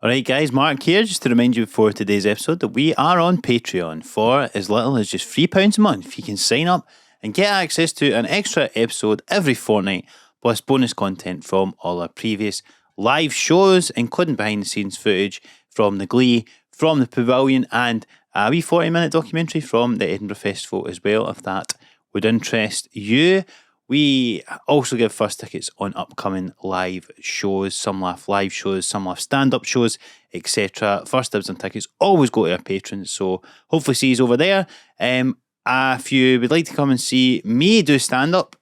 Alright guys, Mark here, just to remind you before today's episode that we are on Patreon. For as little as just £3 a month, you can sign up and get access to an extra episode every fortnight, plus bonus content from all our previous live shows, including behind the scenes footage from the Glee, from the Pavilion, and a wee 40-minute documentary from the Edinburgh Festival as well, if that would interest you. We also give first tickets on upcoming live shows, some laugh live shows, some laugh stand-up shows, etc. First dibs on tickets always go to our patrons, so hopefully see you over there. If you would like to come and see me do stand-up,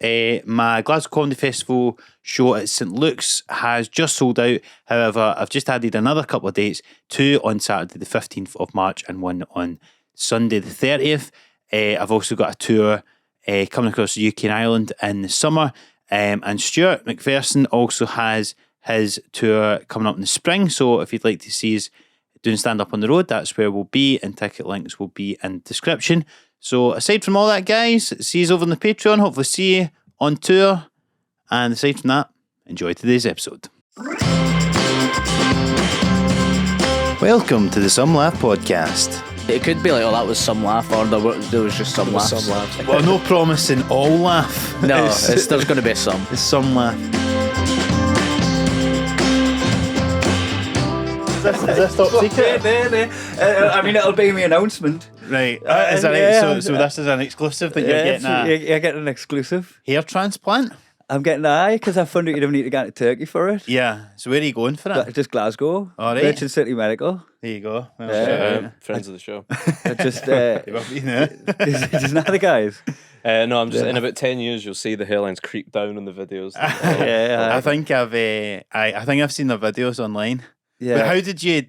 my Glasgow Comedy Festival show at St Luke's has just sold out. However, I've just added another couple of dates, 2 on Saturday the 15th of March and 1 on Sunday the 30th. I've also got a tour coming across the UK and Ireland in the summer, and Stuart McPherson also has his tour coming up in the spring, so if you'd like to see us doing stand-up on the road, that's where we'll be, and ticket links will be in the description. So aside from all that, guys, see you over on the Patreon, hopefully see you on tour, and aside from that, enjoy today's episode. Welcome to the Some Laugh Podcast. It could be like, oh, that was some laugh, or there was just some laughs. Some laughs. Well, no promising all laugh. No, there's going to be some. It's some laugh. Is this top secret? I mean, it'll be my announcement. Right, is that right? So this is an exclusive that you're getting You're getting an exclusive. hair transplant? I'm getting an because I found out you don't need to get to Turkey for it. Yeah, so where are you going for it? Just Glasgow. All right. Merchant City Medical. There you go. Friends of the show. Just, Just not the guys. No, I'm just in about 10 years. You'll see the hairlines creep down in the videos. I think I've seen the videos online. Yeah. But how did you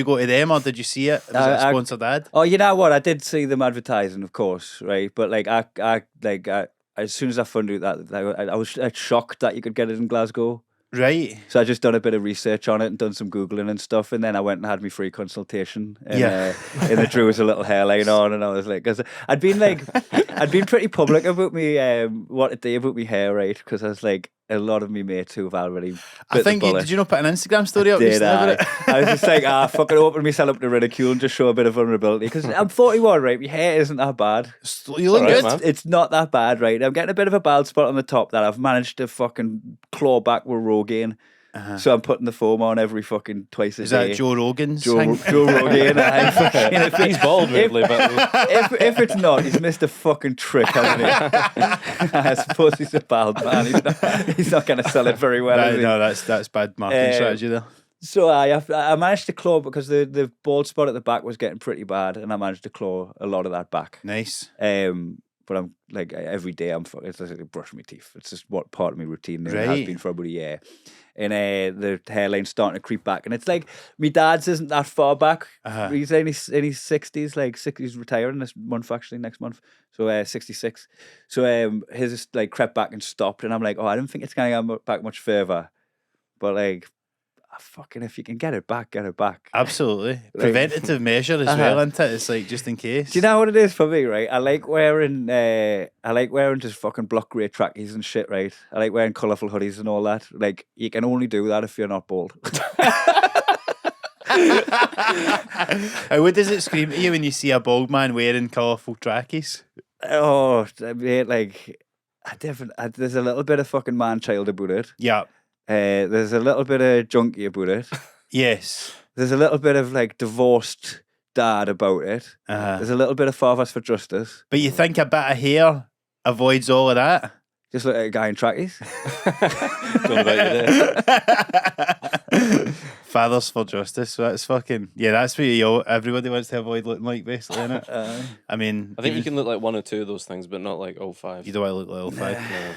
go to them, or did you see it? Was it a sponsored ad? Oh, you know what? I did see them advertising, of course, right? But like, I as soon as I found out that, I was shocked that you could get it in Glasgow. Right. So I just done a bit of research on it and done some Googling and stuff, and then I went and had my free consultation. And, and it drew us a little hairline on, and I was like, because I'd been pretty public about me what to do about my hair, right? Because I was like, a lot of me mates who've already. I think did you not put an Instagram story up? Did I? I was just like, fucking open myself up to ridicule and just show a bit of vulnerability because I'm 41, right? My hair isn't that bad. You look good. Man. It's not that bad, right? I'm getting a bit of a bald spot on the top that I've managed to fucking claw back with Rogaine. So I'm putting the foam on every fucking twice a day. Is that Joe Rogan's Joe thing? Rogan. He's bald, weirdly, but If it's not, he's missed a fucking trick, hasn't he? I suppose he's a bald man. He's not going to sell it very well. No, that's bad marketing strategy there. So I managed to claw because the bald spot at the back was getting pretty bad, and I managed to claw a lot of that back. Nice. But I'm like every day it's like brushing my teeth. It's just what part of my routine now. It Right. has been for about a year. And the hairline's starting to creep back, and it's like my dad's isn't that far back. He's in his 60s, like he's retiring this month actually, next month. So 66. So his is like crept back and stopped, and I'm like, oh, I don't think it's gonna go back much further. But like, fucking, if you can get it back, get it back. Absolutely. Preventative measure as well, isn't it? It's like just in case. Do you know what it is for me, right? I like wearing just fucking block grey trackies and shit, right? I like wearing colourful hoodies and all that. Like, you can only do that if you're not bald. What does it scream at you when you see a bald man wearing colourful trackies? Oh, mate, like, there's a little bit of fucking man-child about it. Yeah. There's a little bit of junkie about it. Yes. There's a little bit of like divorced dad about it. There's a little bit of fathers for justice. But you think a bit of hair avoids all of that? Just like a guy in trackies. going about your day. Fathers for justice. That's fucking that's what everybody wants to avoid looking like, basically, isn't it? I mean, I think you can look like one or two of those things, but not like all five. You don't want to look like all five. No.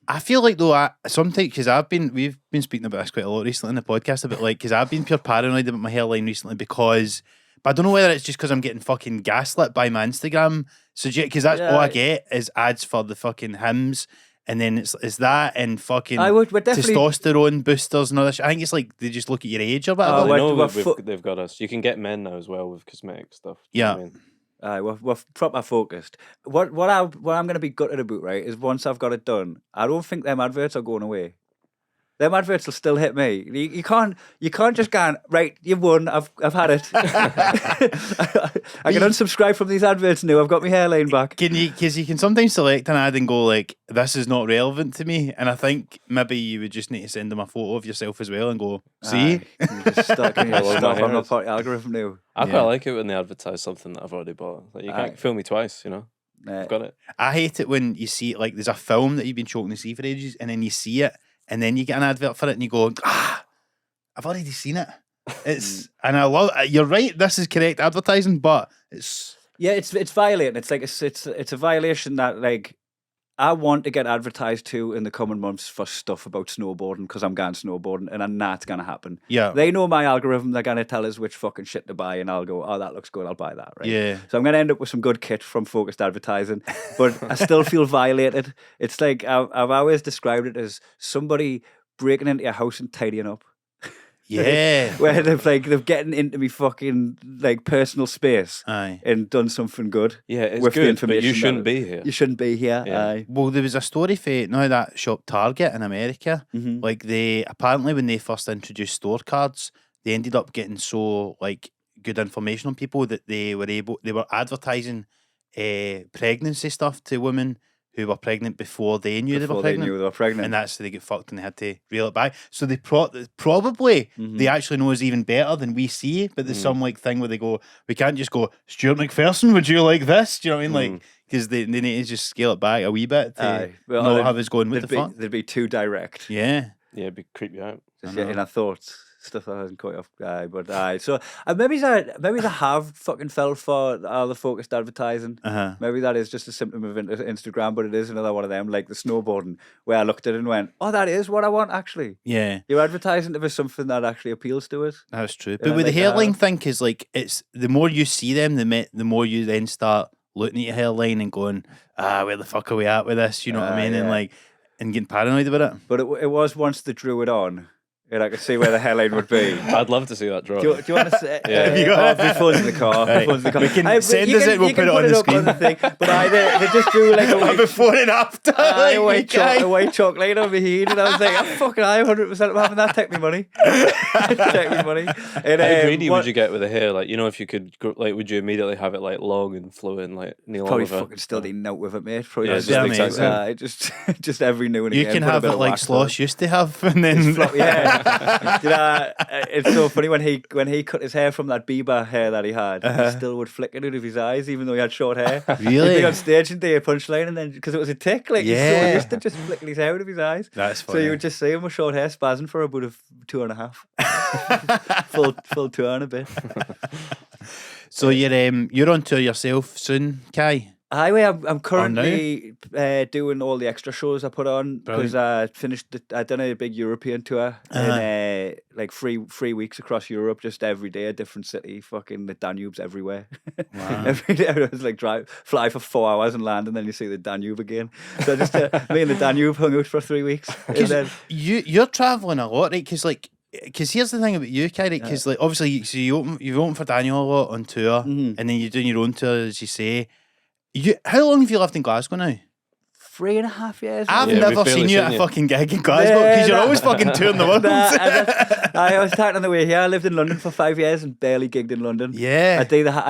I feel like though, sometimes because we've been speaking about this quite a lot recently in the podcast about like because I've been pure paranoid about my hairline recently but I don't know whether it's just because I'm getting fucking gaslit by my Instagram. So because that's all I get is ads for the fucking hymns. And then it's that and fucking testosterone boosters and all this. I think it's like they just look at your age or whatever. They've got us. You can get men now as well with cosmetic stuff. Yeah. I mean? We're proper focused. What I'm going to be gutted about, right, is once I've got it done, I don't think them adverts are going away. them adverts will still hit me. You can't just go, right, you've won, I've had it. I can unsubscribe from these adverts now, I've got my hairline back. Because you can sometimes select an ad and go like, this is not relevant to me. And I think maybe you would just need to send them a photo of yourself as well and go, see? You just start on the party algorithm now. I quite like it when they advertise something that I've already bought. Like, you can't fool me twice, you know? I've got it. I hate it when you see, like, there's a film that you've been choking to see for ages and then you see it and then you get an advert for it and you go, I've already seen it. And I love it. You're right, this is correct advertising, but it's... Yeah, it's violating. It's like it's a violation that, like, I want to get advertised to in the coming months for stuff about snowboarding because I'm going snowboarding and I know it's going to happen. Yeah. They know my algorithm. They're going to tell us which fucking shit to buy and I'll go, oh, that looks good. I'll buy that, right? Yeah. So I'm going to end up with some good kit from focused advertising, but I still feel violated. It's like I've always described it as somebody breaking into your house and tidying up. Yeah. Where they've getting into me fucking like personal space Aye. and done something good. Yeah, it's with the good, but information you shouldn't that- be here. You shouldn't be here. Yeah. Aye. Well, there was a story for now that shop Target in America. Mhm. Like they apparently when they first introduced store cards, they ended up getting so like good information on people that they were advertising pregnancy stuff to women who were pregnant before they knew Before they they knew they were pregnant. and that's they get fucked and they had to reel it back. So they probably Mhm. they actually know is even better than we see. But there's some like thing where they go, we can't just go, Stuart McPherson, would you like this? Do you know what I mean? Like because they need to just scale it back a wee bit to Aye. Well, not they'd- have us going, what the fuck? They'd be too direct. Yeah. Yeah, it'd be creep you out. Just in our thoughts. Stuff that hasn't caught off. But aye. So maybe they have fucking fell for all the focused advertising. Uh-huh. Maybe that is just a symptom of Instagram, but it is another one of them, like the snowboarding, where I looked at it and went, oh, that is what I want, actually. Yeah. You're advertising to be something that actually appeals to us. That's true. Yeah, But with the like, hairline thing, is like it's the more you see them, the more you then start looking at your hairline and going, where the fuck are we at with this? You know what I mean? And yeah. like and getting paranoid about it. But it was once they drew it on, and I could see where the hairline would be. I'd love to see that draw. Do you want to say? Yeah. Have you got- my phone's in the car. My phone's in the car. We can But send you us it, we'll you put can it on the up screen. thing. But they just drew like a white, Before and after. a like, white chocolate on my head, and I was like, I'm fucking 100% having that. Take me money. Take me money. And, How greedy what- would you get with the hair? Like, you know, if you could, like, would you immediately have it like long and flowing, like Neil Probably Oliver? fucking still eating out with it, mate. Probably Yeah, just, yeah, exactly. just every now and you again. can put a have bit it of like wax on it. Sloss used to have, and then Yeah. You know, it's so funny when he cut his hair from that Bieber hair that he had, he still would flick it out of his eyes, even though he had short hair. Really? He'd be on stage and do a punchline, and then because it was a tick, like he's so Yeah. used to just flicking his hair out of his eyes. That's So funny. you would just see him with short hair spazzing for about 2.5. full 2 and a bit. So you're on tour yourself soon, Kai? Anyway, I'm currently doing all the extra shows I put on because I done a big European tour in like 3 weeks across Europe, just every day a different city. Fucking the Danube's everywhere. Wow. Every day I was like fly for 4 hours and land, and then you see the Danube again. So just me and the Danube hung out for 3 weeks. And then, You're traveling a lot, right? Because here's the thing about you, Kai, right? Because like obviously, so you've opened for Daniel a lot on tour, Mhm. and then you're doing your own tour, as you say. How long have you lived in Glasgow now? 3.5 years. I've Yeah, never we've barely seen you at seen a you. fucking gig in Glasgow because you're nah. always fucking touring the world. I was talking on the way here. I lived in London for 5 years and barely gigged in London. Yeah. I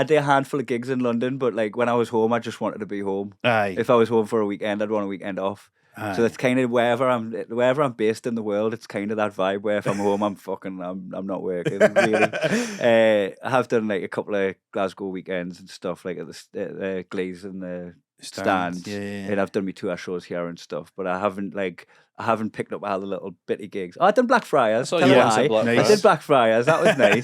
did a handful of gigs in London, but like when I was home, I just wanted to be home. Aye. If I was home for a weekend, I'd want a weekend off. Aye. So that's kind of wherever I'm based in the world, it's kind of that vibe where if I'm home, I'm not working really. I have done like a couple of Glasgow weekends and stuff like at the Glaze and the Stand, Yeah. and I've done my tour shows here and stuff, but I haven't picked up all the little bitty gigs. Oh, I did Blackfriars. I saw Tell you a once at lie. Blackfriars. I did Blackfriars. That was nice.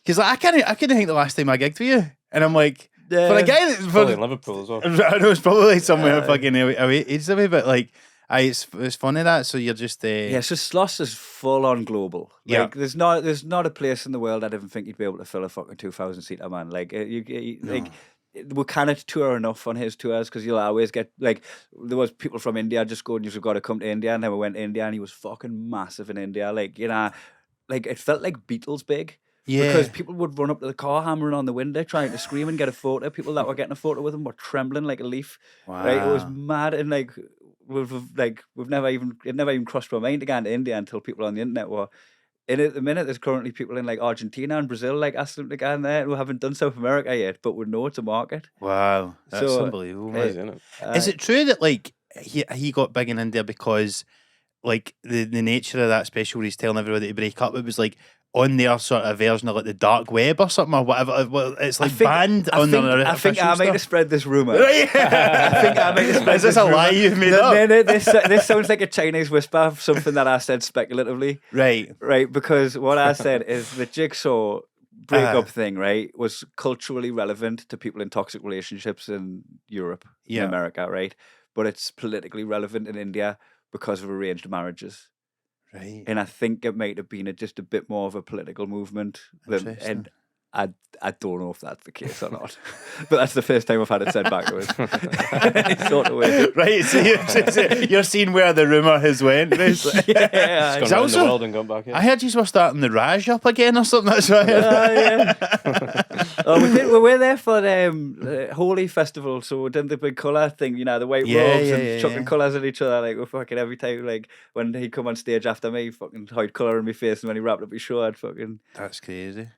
Because like, I couldn't think the last time I gigged with you, and I'm like, for a guy that's Probably in Liverpool as well. I know it's probably somewhere fucking away ages away, but like, it's funny that. So you're just Yeah, so Sloss is full on global. Yeah. Like there's not a place in the world I didn't think you'd be able to fill a fucking 2,000-seater, man. Like like. We can't tour enough on his tours because you'll always get like there was people from India just going, you've got to come to India, and then we went to India and he was fucking massive in India. Like, you know, like it felt like Beatles big. Yeah. Because people would run up to the car hammering on the window trying to scream and get a photo. People that were getting a photo with him were trembling like a leaf. Right? It was Wow. mad. And like it never even crossed my mind to go into India until people on the internet were. And at the minute, there's currently people in like Argentina and Brazil like asking them to go in there who haven't done South America yet, but would know it's a market. Wow, that's So, unbelievable. Crazy, isn't it? Is it true that like he got big in India because like the nature of that special where he's telling everybody to break up? It was like on their sort of version of like the dark web or something or whatever. Well, it's like banned on their I think I might have spread this rumor. I think I might have spread Is this a lie you've made up? No, this sounds like a Chinese whisper of something that I said speculatively. Right. Because what I said is the jigsaw breakup thing, right, was culturally relevant to people in toxic relationships in Europe, in America, right? But it's politically relevant in India because of arranged marriages. Right. And I think it might have been just a bit more of a political movement. And I don't know if that's the case or not. But that's the first time I've had it said back to us. Any sort of way. Right, so you're seeing where the rumour has went, basically. Yeah. It's gone around the world and gone back. Yeah. I heard you were starting the Raj up again or something. That's right. We were there for the Holy Festival, so we did the big colour thing, the white robes and chucking colours at each other. Like, we're fucking every time, like, when he'd come on stage after me, fucking hide colour in my face, and when he wrapped up his show, I'd fucking... That's crazy.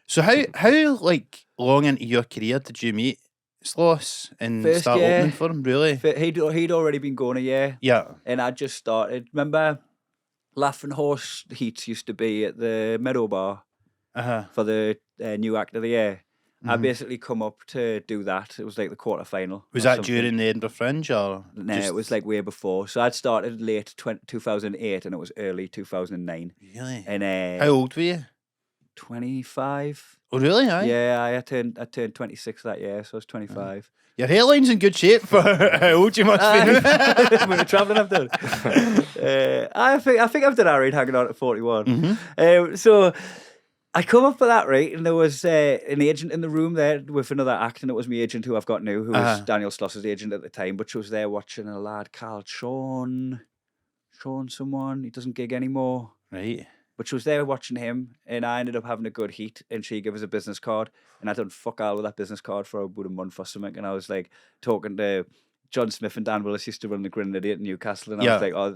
So how like long into your career did you meet Sloss and First start year. opening for him? Really? He'd already been going a year. Yeah. And I just started. Remember, Laughing Horse Heats used to be at the Meadow Bar for the new act of the year. I basically come up to do that. It was like the quarter final. Was that during the Edinburgh Fringe or? No, it was like way before. So I'd started late 2008 and it was early 2009. Really? And how old were you? 25. Oh, really? Aye? Yeah, I turned 26 that year, so I was 25. Your hairline's in good shape for how old you must be. We were travelling, I've done. I think I've done alright hanging on at 41. So I come up for that, right? And there was an agent in the room there with another act, and it was my agent who I've got now, who was Daniel Sloss's agent at the time, but she was there watching a lad called Sean someone. He doesn't gig anymore. Right. But she was there watching him, and I ended up having a good heat, and she gave us a business card, and I done fuck all with that business card for about a month or something, and I was like talking to John Smith and Dan Willis used to run the Grin Idiot in Newcastle, and I was like, oh,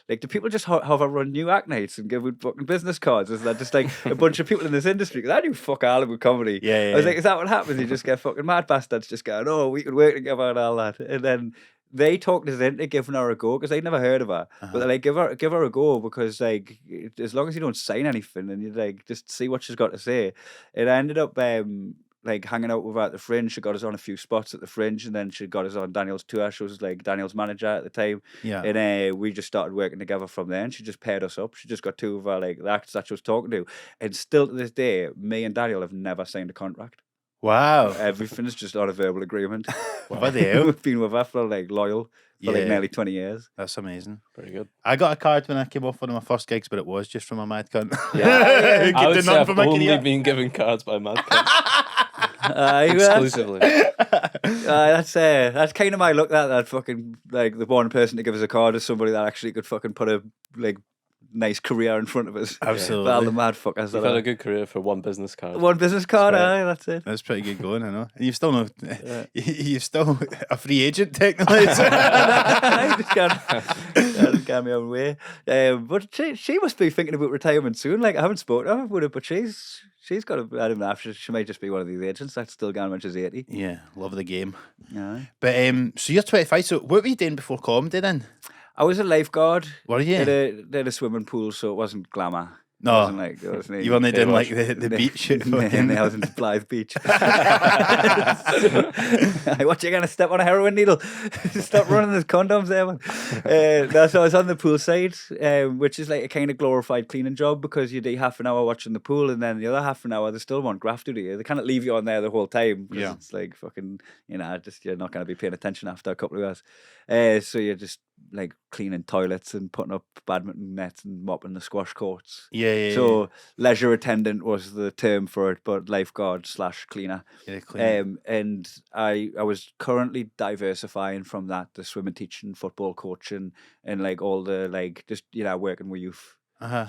do people just have a run new act nights and give fucking business cards? Is that just like a bunch of people in this industry? Because I do fuck all with comedy. I was like, is that what happens? You just get fucking mad bastards just going, oh, we could work together and all that, and then they talked us into giving her a go because they'd never heard of her. But they're like, give her a go because like as long as you don't sign anything and you like just see what she's got to say. And I ended up like hanging out with her at the Fringe. She got us on a few spots at the Fringe, and then she got us on Daniel's tour. She was like Daniel's manager at the time. Yeah. And we just started working together from there, and she just paired us up. She just got two of her like the actors that she was talking to. And still to this day, me and Daniel have never signed a contract. Wow. Everything's just on a verbal agreement. What the hell? We've been with her for like loyal for like nearly 20 years. That's amazing. Very good. I got a card when I came off one of my first gigs, but it was just from a mad cunt. Yeah. I would say I've only been given cards by mad cunts. Exclusively. That's kind of my look. That fucking like the one person to give us a card is somebody that actually could fucking put a like nice career in front of us. Absolutely. But all the mad fuckers. You've had a good career for one business card. One business card, that's it. That's pretty good going, I know. And you've still you're still a free agent technically. I just can't my own way. But she must be thinking about retirement soon. Like I haven't spoken to her about it, but she's got I don't know, she might just be one of these agents that's still going when she's 80. Yeah, love the game. Yeah. But so you're 25, so what were you doing before comedy then? I was a lifeguard. Were you? They had a swimming pool, so it wasn't glamour. No, it wasn't you only did like the beach. I was in Blyth Beach. What, you gonna step on a heroin needle? Stop running, there's condoms there, man. So I was on the pool side, which is like a kind of glorified cleaning job because you do half an hour watching the pool, and then the other half an hour they still want graft duty. They can't leave you on there the whole time because it's like fucking, you're not going to be paying attention after a couple of hours. So you're just like cleaning toilets and putting up badminton nets and mopping the squash courts. So leisure attendant was the term for it, but lifeguard / cleaner. And I was currently diversifying from that, the swimming teaching, football coaching, and like all the like just working with youth.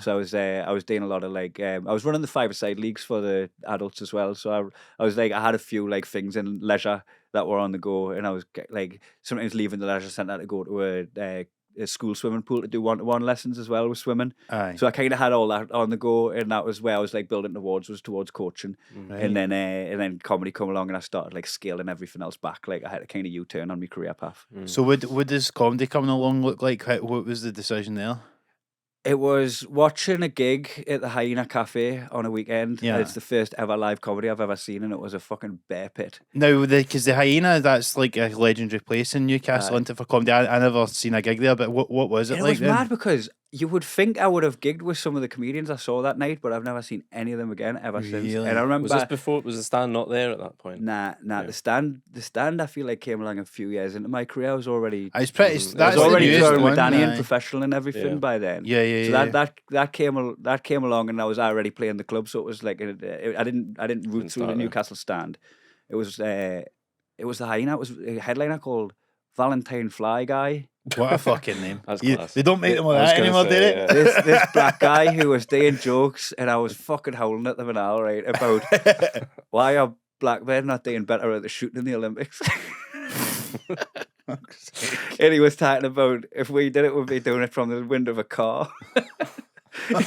So I was doing a lot of like I was running the 5-a-side leagues for the adults as well. So I was like I had a few like things in leisure that were on the go, and I was like sometimes leaving the leisure centre to go to a school swimming pool to do 1-to-1 lessons as well with swimming. Aye. So I kind of had all that on the go, and that was where I was like building towards coaching, Right. and then comedy come along, and I started like scaling everything else back. Like I had a kind of U-turn on my career path. So what does comedy coming along look like? What was the decision there? It was watching a gig at the Hyena Cafe on a weekend. Yeah. It's the first ever live comedy I've ever seen, and it was a fucking bear pit. Now, because the Hyena, that's like a legendary place in Newcastle, isn't it, for comedy? I never seen a gig there, but what was it like? It was then? mad because you would think I would have gigged with some of the comedians I saw that night, but I've never seen any of them again ever since. Really? And I remember Was this before? Was the stand not there at that point? Nah. Yeah. The stand I feel like came along a few years into my career. I was already It's pretty. Mhm. That's I was the already newest touring one. with Danny and aye. professional and everything Yeah. by then. Yeah. So that came along, and I was already playing the club. So it was like I didn't root through the start there. Newcastle stand. It was the Hyena. It was a headliner called Valentine Fly Guy. What a fucking name! That's class. They don't make them like I was that gonna anymore, do say, they? yeah. This black guy who was doing jokes, and I was fucking howling at them and all right about why are black men not doing better at the shooting in the Olympics. And he was talking about if we did it, we'd be doing it from the window of a car.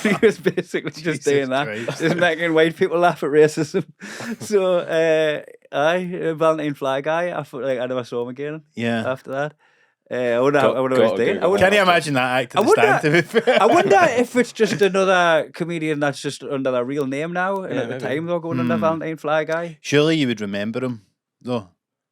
He was basically just Jesus doing that, Christ. just making white people laugh at racism. So, Valentine Fly Guy, I felt like I never saw him again Yeah. after that. I wonder what he was Gotta doing. Google Can you that. imagine that act I at the stand? To be fair? I wonder if it's just another comedian that's just under their real name now, and Yeah, at the maybe. time they're going under Valentine Fly Guy. Surely you would remember him, though.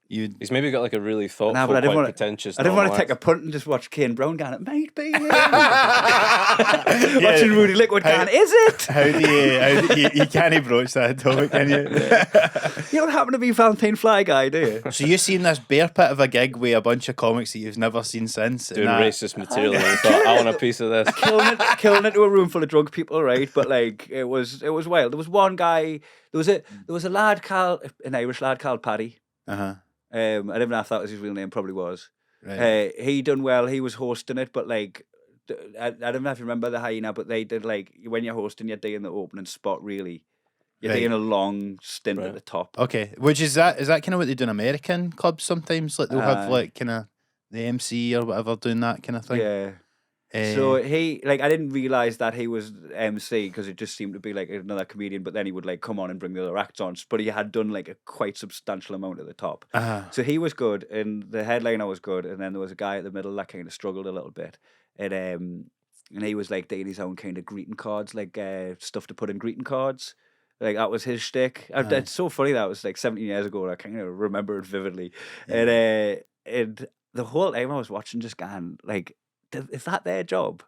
You'd. He's maybe got like a really thoughtful, Nah, but I didn't quite wanna- pretentious. I didn't want to normal take a punt and just watch Kane Brown going, it might be him. Yeah. Watching Rudy Liquid going, is it? How do you can't broach that topic, can you? You don't happen to be Valentine Fly Guy, do you? So you've seen this bear pit of a gig with a bunch of comics that you've never seen since. doing and that- racist material, and he thought, "I want a piece of this." killing it to a room full of drunk people, right? But like it was wild. There was one guy. There was a lad called an Irish lad called Paddy. Uh-huh. I don't know if that was his real name. Probably was. Right. He done well. He was hosting it, but like I don't know if you remember the Hyena, but they did like when you're hosting, you're doing the opening spot. Really, you're Right. doing a long stint at Right. the top. Okay. Which is that kind of what they do in American clubs sometimes? Like they'll have like kind of the MC or whatever doing that kind of thing. Yeah. Eh, So he like I didn't realize that he was MC because it just seemed to be like another comedian. But then he would like come on and bring the other acts on. But he had done like a quite substantial amount at the top. uh-huh. So he was good, and the headliner was good, and then there was a guy at the middle that kind of struggled a little bit, and he was like doing his own kind of greeting cards, like stuff to put in greeting cards. Like that was his shtick. It's so funny that was like 17 years ago, and I kind of remember it vividly. And the whole time I was watching, just going like, is that their job?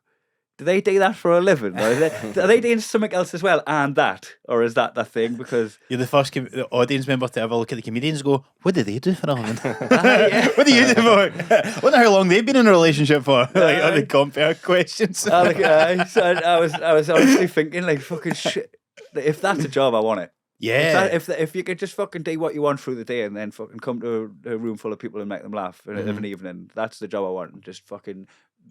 Do they do that for a living? Or are they doing something else as well? And that, or is that the thing? Because You're the first the audience member to ever look at the comedians and go, what do they do for a living? yeah. What do you do for? I wonder how long they've been in a relationship for. Like, on the compare questions. So I was honestly thinking like fucking shit. If that's a job, I want it. Yeah. If you could just fucking do what you want through the day and then fucking come to a room full of people and make them laugh of an evening, that's the job I want.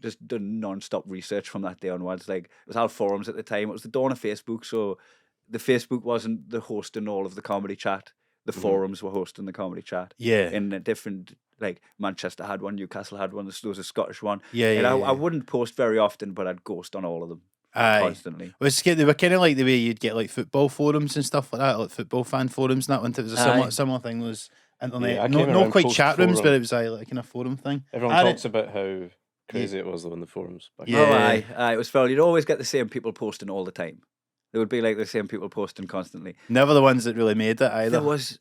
Just done non-stop research from that day onwards. Like it was all forums at the time. It was the dawn of Facebook, so the Facebook wasn't the hosting all of the comedy chat. The forums were hosting the comedy chat. Yeah. In a different, like Manchester had one, Newcastle had one, there was a Scottish one. Yeah, And yeah, I yeah. wouldn't post very often, but I'd ghost on all of them Aye. constantly. They were kind of like the way you'd get like football forums and stuff like that, like football fan forums and that one. It was a Aye. similar thing. Was internet, Yeah, I no, came not around quite post chat rooms, forum. but it was like a kind of forum thing. Everyone I talks about how crazy it was though in the forums. Back Yeah. Oh, aye. It was fun. You'd always get the same people posting all the time. There would be like the same people posting constantly. Never the ones that really made it either. There was,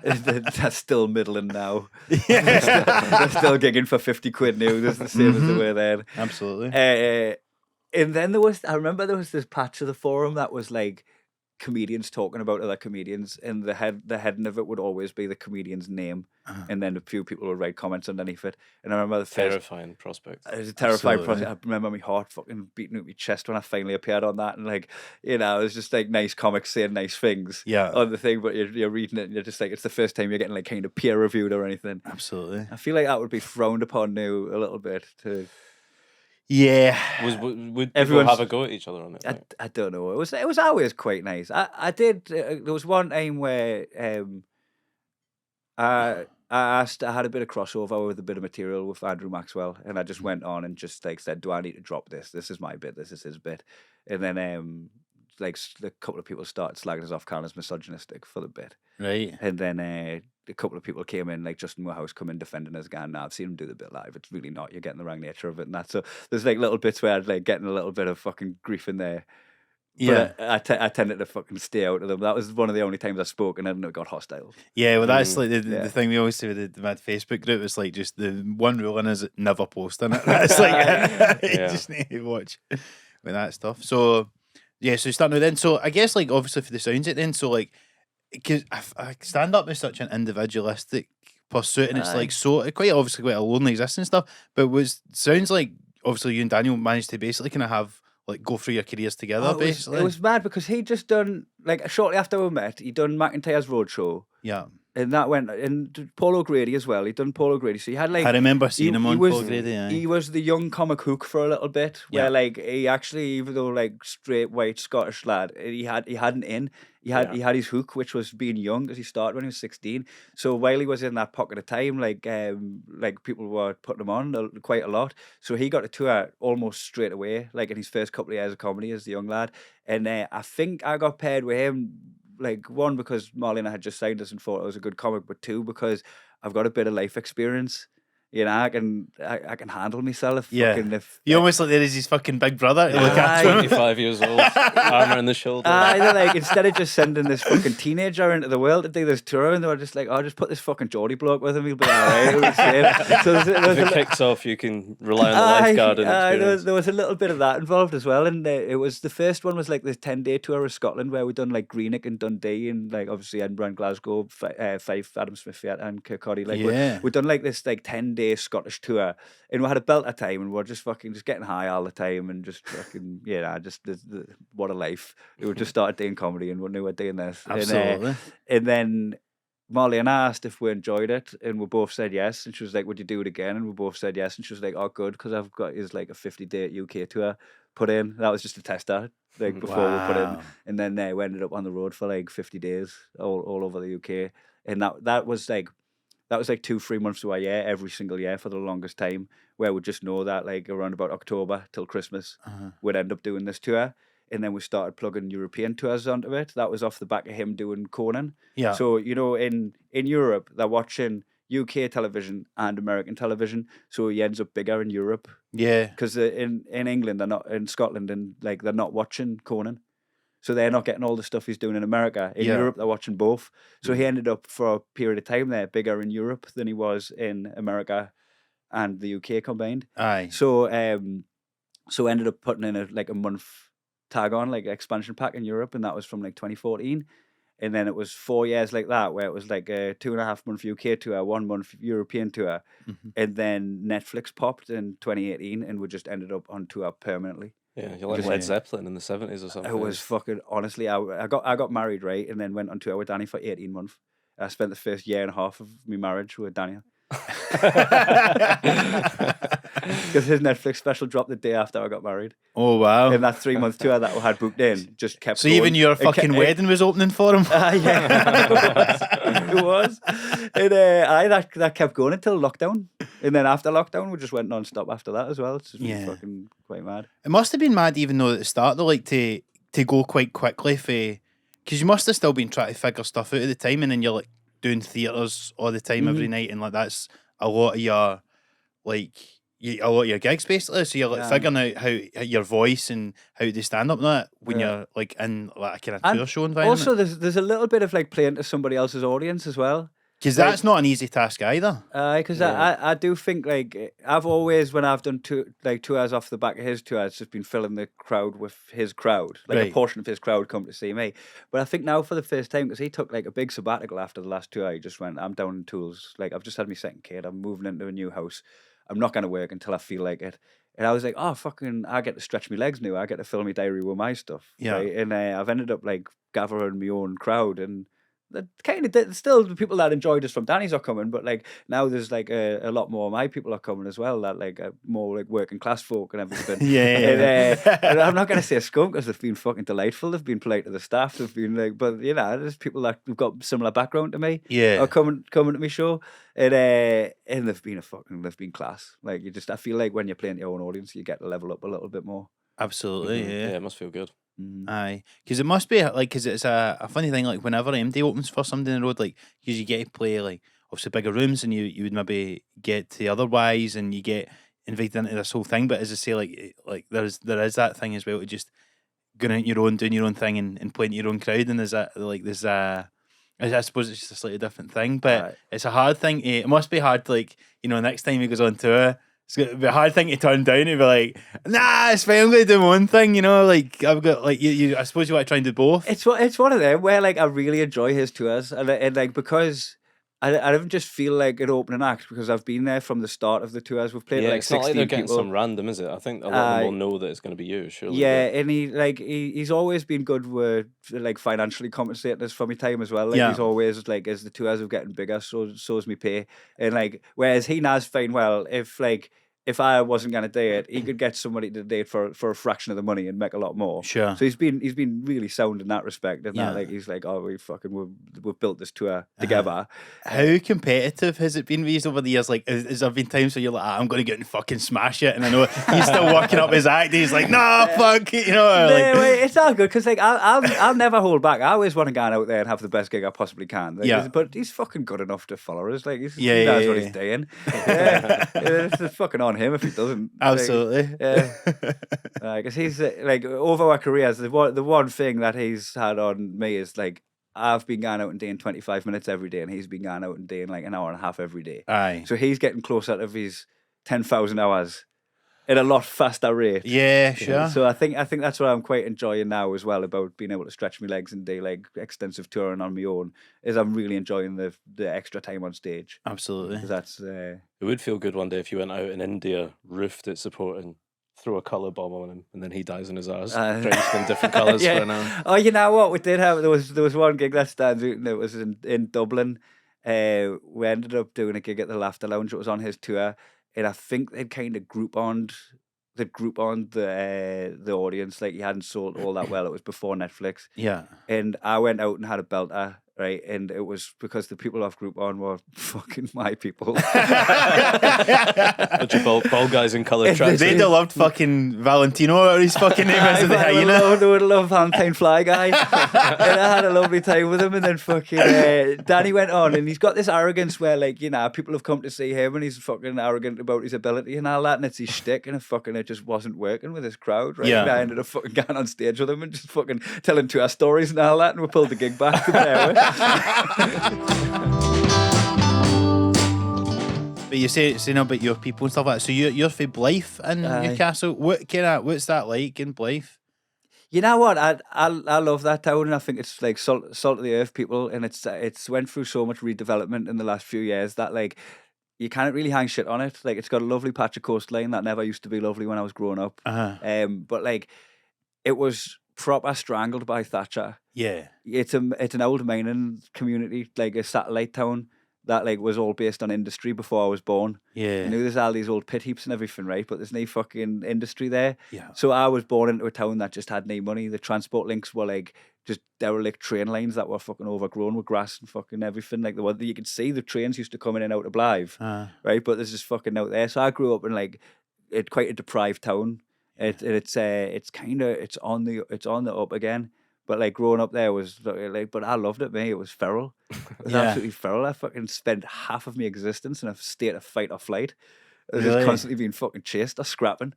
they're still middling now. Yeah. They're still gigging for 50 quid now. That's the same as they were then. Absolutely. And then I remember there was this patch of the forum that was like comedians talking about other comedians, and the heading of it would always be the comedian's name, and then a few people would write comments underneath it. And I remember the first, Terrifying prospect. it was a terrifying Absolutely. process. I remember my heart fucking beating out my chest when I finally appeared on that, and like, you know, it was just like nice comics saying nice things Yeah. on the thing, but you're reading it and you're just like, it's the first time you're getting like kind of peer reviewed or anything. Absolutely. I feel like that would be frowned upon now a little bit. Yeah. Would everyone have a go at each other on it? I don't know. It was always quite nice. I did. There was one time where I had a bit of crossover with a bit of material with Andrew Maxwell, and I just went on and just like said, "Do I need to drop this? This is my bit. This is his bit." And then like a couple of people started slagging us off, calling us misogynistic for the bit. Right. And then a couple of people came in, like Justin Moorhouse, come in defending us again. Now I've seen him do the bit live. It's really not. You're getting the wrong nature of it and that. So there's like little bits where I'd like getting a little bit of fucking grief in there. Yeah, but I tended to fucking stay out of them. That was one of the only times I spoke, and then it got hostile. Yeah, well, that's like the thing we always say with the mad Facebook group. It's like just the one rule in is never post in it. It's like you just need to watch with that stuff. So yeah, so starting with then. So I guess like obviously for the sounds it then. So like because I stand up is such an individualistic pursuit, and it's like so quite obviously quite a lonely existence stuff. But sounds like obviously you and Daniel managed to basically kind of have. Like go through your careers together, basically. It was mad because he'd just done like shortly after we met, he'd done McIntyre's Roadshow. Yeah, and that went and Paul O'Grady as well. He'd done Paul O'Grady, so he had like I remember seeing him on Paul O'Grady. Yeah. He was the young comic hook for a little bit, where like he actually, even though like straight white Scottish lad, he had an in. He had his hook, which was being young, because he started when he was 16. So while he was in that pocket of time, like people were putting him on quite a lot. So he got a tour almost straight away, like in his first couple of years of comedy as the young lad. And I think I got paired with him, like one because Marlena had just signed us and thought it was a good comic, but two because I've got a bit of life experience. You know, I can handle myself. Yeah, you almost like there is his fucking big brother. Yeah, 25 years old, armor in the shoulder. Like instead of just sending this fucking teenager into the world to do this tour, and they were just like, "Oh, just put this fucking Geordie bloke with him. He'll be all right." So if it kicks off, you can rely on the lifeguard and experience. There was a little bit of that involved as well, and it was the first one was like the 10-day tour of Scotland where we done like Greenock and Dundee and like obviously Edinburgh and Glasgow, Fife, Adam Smith Theatre and Kirkcaldy. Like we done like this like 10-day Scottish tour, and we had a belter time, and we're just getting high all the time, and just fucking what a life. We just started doing comedy, and we knew we were doing this. Absolutely. And then Molly and I asked if we enjoyed it, and we both said yes. And she was like, "Would you do it again?" And we both said yes. And she was like, "Oh, good, because I've got is like a 50-day UK tour put in." That was just a tester, like before we put in, and then we ended up on the road for like 50 days all over the UK, and that was like 2-3 months of our year every single year for the longest time, where we just know that like around about October till Christmas we'd end up doing this tour. And then we started plugging European tours onto it. That was off the back of him doing Conan. Yeah. So, you know, in Europe, they're watching UK television and American television. So he ends up bigger in Europe. Yeah. Because in England, they're not, in Scotland, and like they're not watching Conan. So they're not getting all the stuff he's doing in America. In Europe, they're watching both. So he ended up, for a period of time there, bigger in Europe than he was in America and the UK combined. Aye. So ended up putting in a month tag on, like expansion pack in Europe, and that was from like 2014. And then it was 4 years like that, where it was like a 2.5 month UK tour, 1 month European tour. And then Netflix popped in 2018, and we just ended up on tour permanently. Yeah, you're like Led Zeppelin in the 70s or something. It was fucking, honestly, I got married, right, and then went on tour with Danny for 18 months. I spent the first year and a half of my marriage with Daniel. Because his Netflix special dropped the day after I got married. Oh wow! And that 3-month tour that we had booked in just kept. So going. Even your fucking wedding was opening for him. Yeah, it was. And that kept going until lockdown, and then after lockdown, we just went non-stop after that as well. It's just been fucking quite mad. It must have been mad, even though at the start though, like to go quite quickly because you must have still been trying to figure stuff out at the time, and then you're like doing theatres all the time every night, and like that's a lot of your a lot of your gigs basically. So you're like figuring out how your voice and how to stand up and that when you're like in like a kind of tour show environment. Also, there's a little bit of like playing to somebody else's audience as well. Because that's not an easy task either. Because I do think like I've always, when I've done tours off the back of his tour, it's just been filling the crowd with his crowd, like a portion of his crowd come to see me. But I think now for the first time, because he took like a big sabbatical after the last tour, he just went, "I'm down in tools. Like I've just had my second kid. I'm moving into a new house. I'm not going to work until I feel like it." And I was like, "Oh fucking, I get to stretch my legs now. I get to fill my diary with my stuff." Yeah. Right? And I've ended up like gathering my own crowd, and still the people that enjoyed us from Danny's are coming, but like now there's like a lot more of my people are coming as well, that like more like working class folk and everything. And I'm not going to say scum because they've been fucking delightful. They've been polite to the staff. They've been like, but you know, there's people that have got similar background to me. Are coming to my show, and they've been class. Like I feel like when you're playing to your own audience, you get to level up a little bit more. Absolutely, yeah, it must feel good. Aye, because it must be like, because it's a funny thing, like whenever MD opens for somebody in the road, like, because you get to play like obviously bigger rooms, and you would maybe get to otherwise, and you get invited into this whole thing. But as I say, like there is that thing as well to just going out your own, doing your own thing, and playing to your own crowd, and I suppose it's just a slightly different thing, but it's a hard thing. It must be hard to, like, next time he goes on tour. It's gonna be a hard thing to turn down and be like, nah, it's fine, I'm gonna do my own thing, like I've got like you I suppose you want to try and do both. It's one of them where like I really enjoy his tours, and like because I don't just feel like an opening act because I've been there from the start of the tours. We've played like it's not like they're getting people. some random, is it? I think a lot of them will know that it's going to be you, surely. Yeah, and he's always been good with like financially compensating us for my time as well. Like he's always like, as the tours are getting bigger, so's me pay, and like whereas he knows fine well if I wasn't going to do it, he could get somebody to do it for a fraction of the money and make a lot more. Sure. So he's been really sound in that respect. And that, like, he's like, oh, we've built this tour together. How competitive has it been with you over the years? Like, has there been times where you're like, I'm going to get and fucking smash it, and I know he's still working up his act. He's like, no, fuck it, it's all good because like I'll never hold back. I always want to go out there and have the best gig I possibly can. Like, but he's fucking good enough to follow us. Like, he knows what he's doing. It's fucking on him if he doesn't. Absolutely. Because he's like, over our careers, the one thing that he's had on me is like, I've been going out and doing 25 minutes every day, and he's been going out and doing like an hour and a half every day. Aye. So he's getting closer to his 10,000 hours at a lot faster rate. Yeah, sure. So I think that's what I'm quite enjoying now as well, about being able to stretch my legs and do like extensive touring on my own, is I'm really enjoying the extra time on stage. Absolutely. That's it would feel good one day if you went out in India, roofed it supporting, throw a colour bomb on him, and then he dies in his arse, drenched in different colours for an hour. Oh, you know what? We did have, there was one gig that stands out, and it was in Dublin. We ended up doing a gig at the Laughter Lounge. It was on his tour. And I think they'd kind of group on the audience. Like, he hadn't sold all that well. It was before Netflix. Yeah. And I went out and had a belter, right? And it was because the people off Groupon were fucking my people. Bunch of bald guys in coloured tracks. They'd have loved fucking Valentino, or his fucking name is, the hyena. They would have loved Valentine Fly Guy. And I had a lovely time with him. And then fucking Danny went on, and he's got this arrogance where, like, people have come to see him, and he's fucking arrogant about his ability and all that, and it's his shtick, and it just wasn't working with his crowd, right? Yeah. And I ended up fucking going on stage with him and just fucking telling 2 hour stories and all that, and we pulled the gig back to there. But you say about your people and stuff like that. So you're from Blyth in Newcastle. What's that like in Blyth? You know what? I love that town, and I think it's like salt of the earth people, and it's went through so much redevelopment in the last few years that, like, you can't really hang shit on it. Like, it's got a lovely patch of coastline that never used to be lovely when I was growing up. But like, it was proper strangled by Thatcher. Yeah. It's an old mining community, like a satellite town that like was all based on industry before I was born. Yeah. You know, there's all these old pit heaps and everything, right? But there's no fucking industry there. Yeah. So I was born into a town that just had no money. The transport links were like just derelict train lines that were fucking overgrown with grass and fucking everything. Like, the one that you could see, the trains used to come in and out of Blyth, right? But there's just fucking out there. So I grew up in like quite a deprived town. It's on the up again. But like, growing up there was like, but I loved it, mate. It was feral. It was absolutely feral. I fucking spent half of my existence in a state of fight or flight. I was just constantly being fucking chased or scrapping.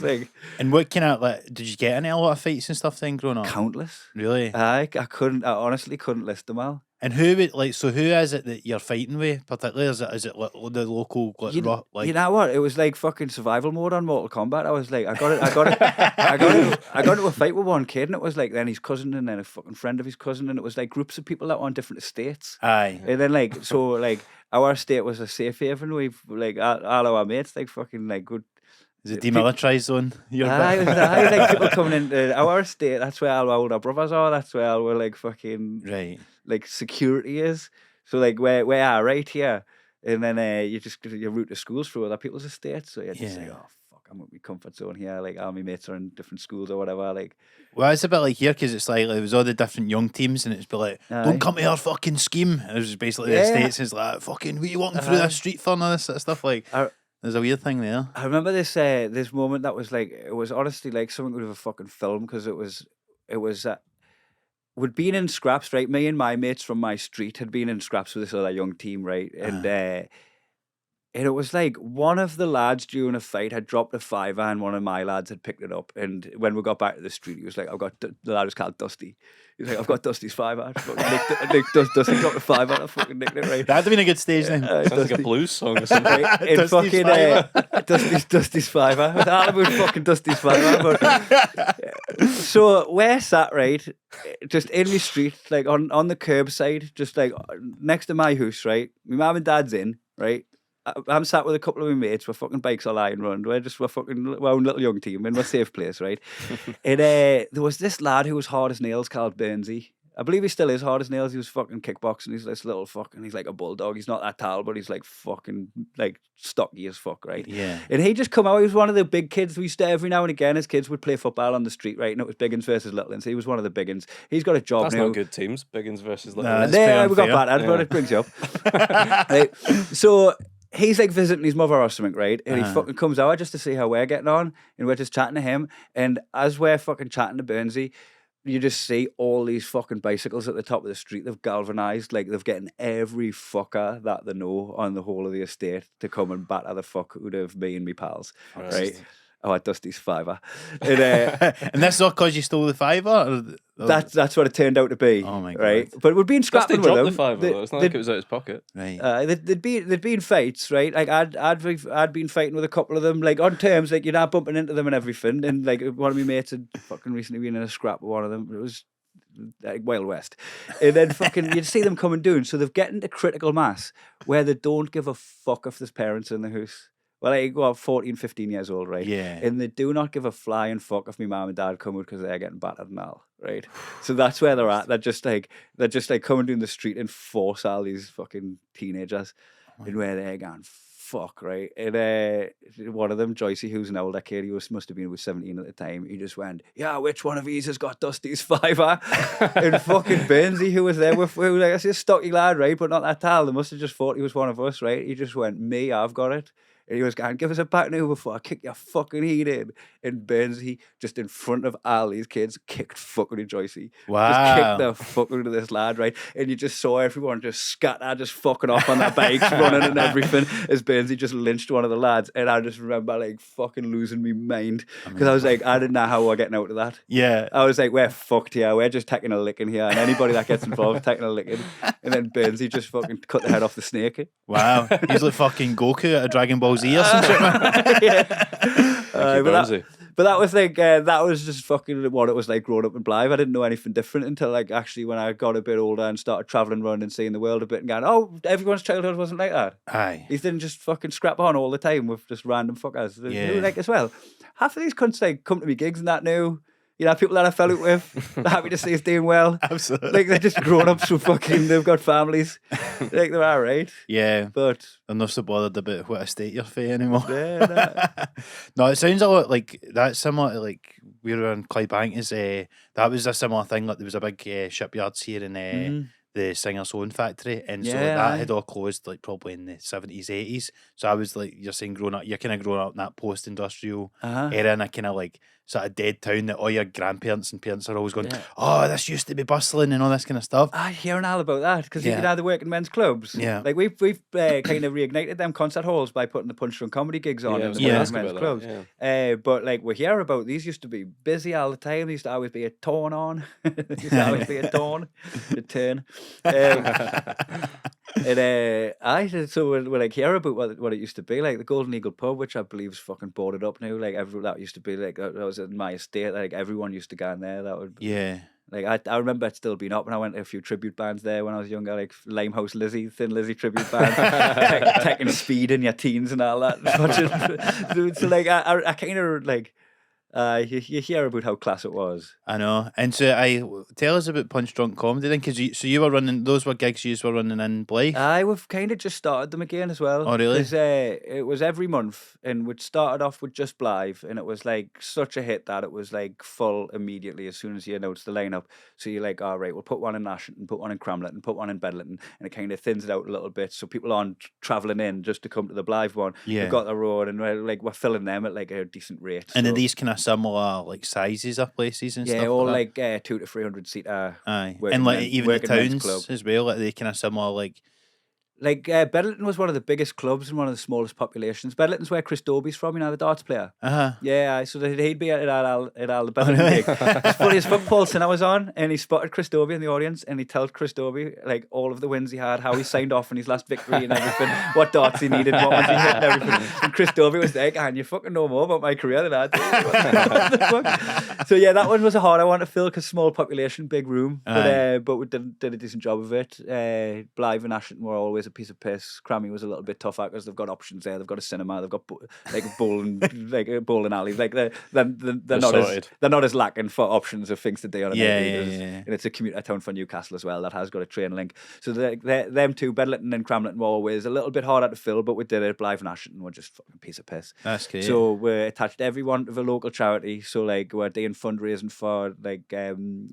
Like, and what kind of, like, did you get in a lot of fights and stuff then growing up? Countless. Really? I honestly couldn't list them all. And who is it that you're fighting with particularly? Is it like the local, like, you know what? It was like fucking survival mode on Mortal Kombat. I was like, I got into a fight with one kid, and it was like then his cousin and then a fucking friend of his cousin, and it was like groups of people that were on different estates. Aye. And then like our estate was a safe haven. We've like all our mates like fucking like good. Is it demilitarised zone? Like people coming into our estate. That's where all our older brothers are. That's where all our like fucking like security is. So like where are right here, and then you route to schools through other people's estates. So you just say, oh fuck, I'm in my comfort zone here. Like all my mates are in different schools or whatever. Like, well, it's a bit like here because it's like it was all the different young teams, and it's be like, don't come to our fucking scheme. It was basically the estates. It's like fucking, we walking through this street for and all this sort of stuff. Like, there's a weird thing there. I remember this moment that was like, it was honestly like something out of a fucking film, because it was we'd been in scraps, right? Me and my mates from my street had been in scraps with this other young team, right? And it was like one of the lads during a fight had dropped a fiver, and one of my lads had picked it up. And when we got back to the street, he was like, the lad was called Dusty. He was like, I've got Dusty's fiver. I fucking nicked Dusty dropped a fiver. I fucking nicked it, right? That'd have been a good stage then. Sounds like a blues song or something. Dusty's fiver. It's all about fucking Dusty's fiver. But, so we're sat, right, just in my street, like on the curbside, just like next to my house, right? My mum and dad's in, right? I'm sat with a couple of my mates. We're fucking bikes are lying around. We're own little young team in a safe place, right? And there was this lad who was hard as nails called Burnsy. I believe he still is hard as nails. He was fucking kickboxing. He's this little fucking, he's like a bulldog. He's not that tall, but he's like fucking like stocky as fuck, right? Yeah. And he just come out. He was one of the big kids. We used to every now and again as kids would play football on the street, right? And it was Biggins versus Littleins. He was one of the Biggins. He's got a job That's now. not good teams. Biggins versus Littleins. Nah, There we got battered, but it brings you up. Right? So he's like visiting his mother or something, right? And he fucking comes out just to see how we're getting on, and we're just chatting to him. And as we're fucking chatting to Burnsy, you just see all these fucking bicycles at the top of the street. They've galvanised, like they've getting every fucker that they know on the whole of the estate to come and batter the fuck out of me and me pals, right? Oh, at Dusty's fiver. And, and that's not because you stole the fiver? That's what it turned out to be. Oh my God. Right? But we'd been scrapping with him. The fiver, though. It's not like it was out his pocket. Right. There'd been fights, right? Like I'd been fighting with a couple of them, like on terms, like you're not bumping into them and everything. And like one of my mates had fucking recently been in a scrap with one of them. It was like Wild West. And then fucking you'd see them come and doing. So they've getting to critical mass where they don't give a fuck if there's parents in the house. Well, like, 14, 15 years old, right? Yeah. And they do not give a flying fuck if my mum and dad come out because they're getting battered and all, right? So that's where they're at. They're just like coming down the street and force all these fucking teenagers and where they're going, fuck, right? And one of them, Joycey, who's an older kid, he must have been about 17 at the time, he just went, yeah, which one of these has got Dusty's fiver? And fucking Burnsy, who was there with, who, like, I say, a stocky lad, right? But not that tall. They must have just thought he was one of us, right? He just went, me, I've got it. And he was going, give us a back now before I kick your fucking head in. And Burnsy, just in front of all these kids, kicked fucking Joycey. Wow. Just kicked the fuck out of this lad, right? And you just saw everyone just scatter, just fucking off on their bikes, running and everything, as Burnsy just lynched one of the lads. And I just remember, like, fucking losing my mind. Because I was like, I didn't know how we're getting out of that. Yeah. I was like, we're fucked here. We're just taking a licking here. And anybody that gets involved taking a licking. And then Burnsy just fucking cut the head off the snake. Wow. He's like fucking Goku at a Dragon Ball Z or some shit, man. Yeah. But that was like, that was just fucking what it was like growing up in Blyth. I didn't know anything different until like actually when I got a bit older and started travelling around and seeing the world a bit and going, oh, everyone's childhood wasn't like that. Aye. He didn't just fucking scrap on all the time with just random fuckers. Yeah. Like as well, half of these cunts like come to me gigs and that now. You know, people that I fell out with, they're happy to see us doing well. Absolutely. Like, they're just grown up, so fucking, they've got families. Like, they're all right. Yeah. But they're not so bothered about what estate you're for anymore. Yeah, no, it sounds a lot like that's similar to like we were in Clydebank. That was a similar thing. Like there was a big shipyards here in the Singer Sewing Factory, and so like, that had all closed like probably in the 70s, 80s. So I was like, you're saying growing up, you're kind of growing up in that post-industrial era, in a kind of like sort of dead town that all your grandparents and parents are always going, oh, this used to be bustling and all this kind of stuff. I hearing all about that because you can either work in men's clubs. Yeah, like we've kind of reignited them concert halls by putting the Punch Drunk comedy gigs on in the men's clubs. But like we hear about these used to be busy all the time. There used to always be a torn on. There used to always be a torn, a turn. And so we like hear about what it used to be like the Golden Eagle pub, which I believe is fucking boarded up now. Like that used to be like that was in my estate. Like everyone used to go in there. That would Like I remember it still being up when I went to a few tribute bands there when I was younger, like Limehouse Lizzie, Thin Lizzy tribute band, taking speed in your teens and all that. So like I kind of like you hear about how class it was. I know. And so tell us about Punch Drunk Comedy then, because you were running, those were gigs you were running in Blyth. We've kind of just started them again as well. Oh, really? Because it was every month, and we'd started off with just Blyth, and it was like such a hit that it was like full immediately as soon as you announced the lineup. So you're like, all right, we'll put one in Ashton, put one in Cramlett, and put one in Bedlington, and it kind of thins it out a little bit, so people aren't travelling in just to come to the Blyth one. Yeah. We've got the road, and we're filling them at like a decent rate. And so. are these kind of similar like sizes of places and stuff? Yeah, all like that? like 200 to 300 seater. Aye, and like even the towns as well, like they kind of similar like. Like Bedlington was one of the biggest clubs and one of the smallest populations. Bedlington's where Chris Dobie's from, the darts player. Yeah, so he'd be at all the Bedlington gig. It's funny as fuck. Paul Sinner was on, and he spotted Chris Dobie in the audience, and he told Chris Dobie like all of the wins he had, how he signed off on his last victory and everything, what darts he needed, what ones he hit and everything. And Chris Dobie was like, "And you fucking know more about my career than I do." What the fuck? So yeah, that one was a harder one to fill because small population, big room, but we did a decent job of it. Blyth and Ashton were always a piece of piss. Crammy was a little bit tougher because they've got options there. They've got a cinema. They've got like a bowling, like a bowling alley. Like they're not as lacking for options of things to do on a night. And it's a commuter town for Newcastle as well that has got a train link. So them two, Bedlington and Cramlett, were always a little bit harder to fill, but we did it. Blyth and Ashton were just fucking piece of piss. That's great. So we attached everyone to the local charity. So like we're doing fundraising for like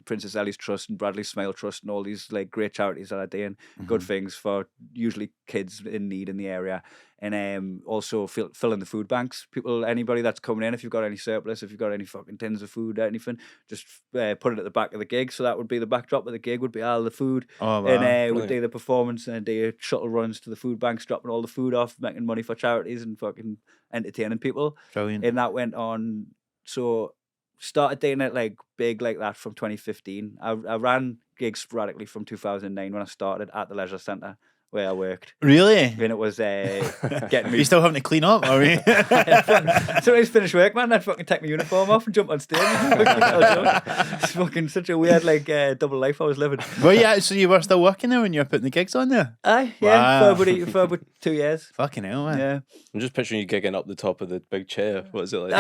Princess Ellie's Trust and Bradley Smile Trust and all these like great charities that are doing good things for usually kids in need in the area, and also filling the food banks. Anybody that's coming in, if you've got any surplus, if you've got any fucking tins of food, anything, just put it at the back of the gig. So that would be the backdrop of the gig, would be all the food. Oh, wow. And we'd do the performance and do shuttle runs to the food banks, dropping all the food off, making money for charities and fucking entertaining people. Brilliant. And that went on. So started doing it like big like that from 2015. I ran gigs sporadically from 2009 when I started at the leisure centre where I worked. Really? And it was getting me. You still having to clean up, are we? So I finished work, man. I'd fucking take my uniform off and jump on stage. It's fucking such a weird like double life I was living. Well, yeah. So you were still working there when you were putting the gigs on there? Aye, yeah. Wow. For about 2 years. Fucking hell, man. Yeah. I'm just picturing you gigging up the top of the big chair. What is it like?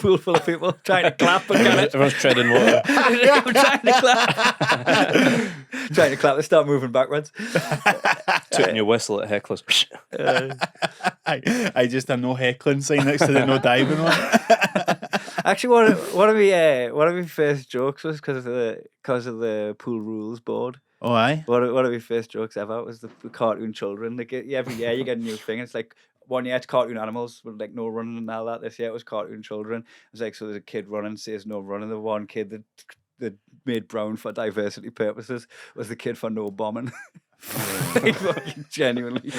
Pool full of people trying to clap. Everyone's treading water. Trying to clap. Trying to clap. They start moving backwards. Tooting your whistle at hecklers. I just have no heckling sign next to the no diving one. Actually, one of my first jokes was because of the pool rules board. Oh, aye. One of my first jokes ever was the cartoon children. Like every year you get a new thing. It's like one year it's cartoon animals with like no running and all that. This year it was cartoon children. It's like, so there's a kid running, says no running. The one kid that made brown for diversity purposes was the kid for no bombing. Like, fucking genuinely.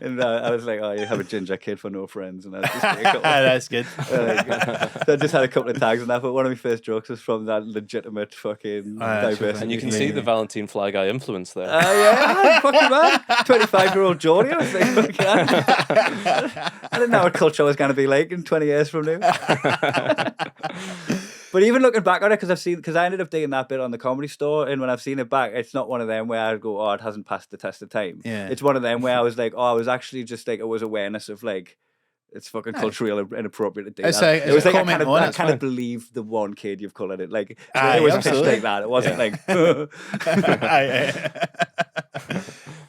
And I was like, oh, you have a ginger kid for no friends. And I was just like, that's good. So I just had a couple of tags on that, but one of my first jokes was from that legitimate fucking diversity. And you can see the Valentine Fly Guy influence there. Yeah, fucking man. 25-year-old Geordie. I was like, fucking I didn't know what culture was going to be like in 20 years from now. But even looking back on it, because I ended up doing that bit on the Comedy Store, and when I've seen it back, it's not one of them where I go, oh, it hasn't passed the test of time. Yeah. It's one of them where I was like, oh, I was actually just like, it was awareness of like, it's fucking culturally inappropriate to do that. It was like, I kind of believe the one kid you've coloured it. Like, it was pitched like that. It wasn't like...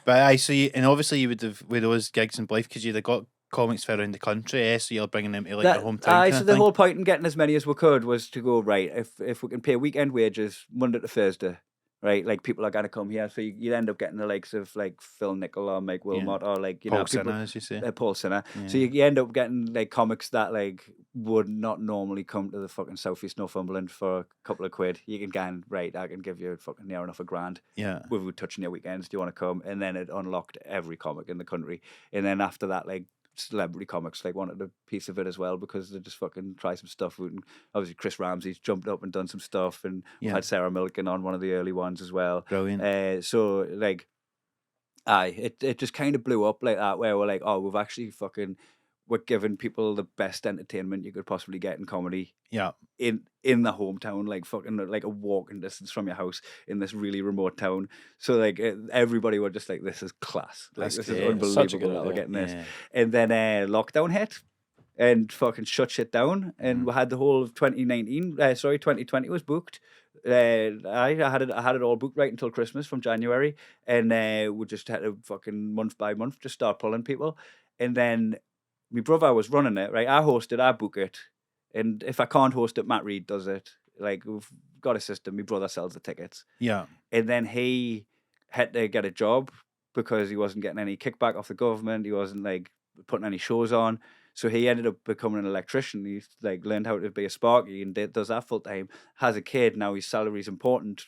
But so and obviously you would have, with those gigs in Blyth, because you'd have got comics for around the country, so you're bringing them to like their hometown. So the whole point in getting as many as we could was to go, right, if we can pay weekend wages Monday to Thursday, right, like people are going to come here, so you'd end up getting the likes of like Phil Nicol or Mike Wilmot or like, you Paul know, Sinner, as you say. Paul Sinner. Yeah. So you end up getting like comics that like would not normally come to the fucking Southeast Northumberland for a couple of quid. You can go, right, I can give you fucking near enough $1,000. Yeah. Without touching your weekends. Do you want to come? And then it unlocked every comic in the country. And then after that, like, celebrity comics like wanted a piece of it as well because they just fucking try some stuff. And obviously Chris Ramsey's jumped up and done some stuff, and had Sarah Milliken on one of the early ones as well. Brilliant. So like, it just kind of blew up like that, where we're like, oh, we've actually fucking were giving people the best entertainment you could possibly get in comedy. Yeah. In the hometown, like fucking like a walking distance from your house in this really remote town. So like everybody were just like, this is class. Like this is unbelievable that we're getting this. And then lockdown hit and fucking shut shit down. And we had the whole of 2020 was booked. I had it all booked right until Christmas from January, and we just had to fucking month by month just start pulling people. And then my brother was running it, right? I hosted, I book it, and if I can't host it, Matt Reed does it. Like, we've got a system. My brother sells the tickets. Yeah. And then he had to get a job because he wasn't getting any kickback off the government. He wasn't like putting any shows on. So he ended up becoming an electrician. He like learned how to be a sparky and does that full time. Has a kid now. His salary is important,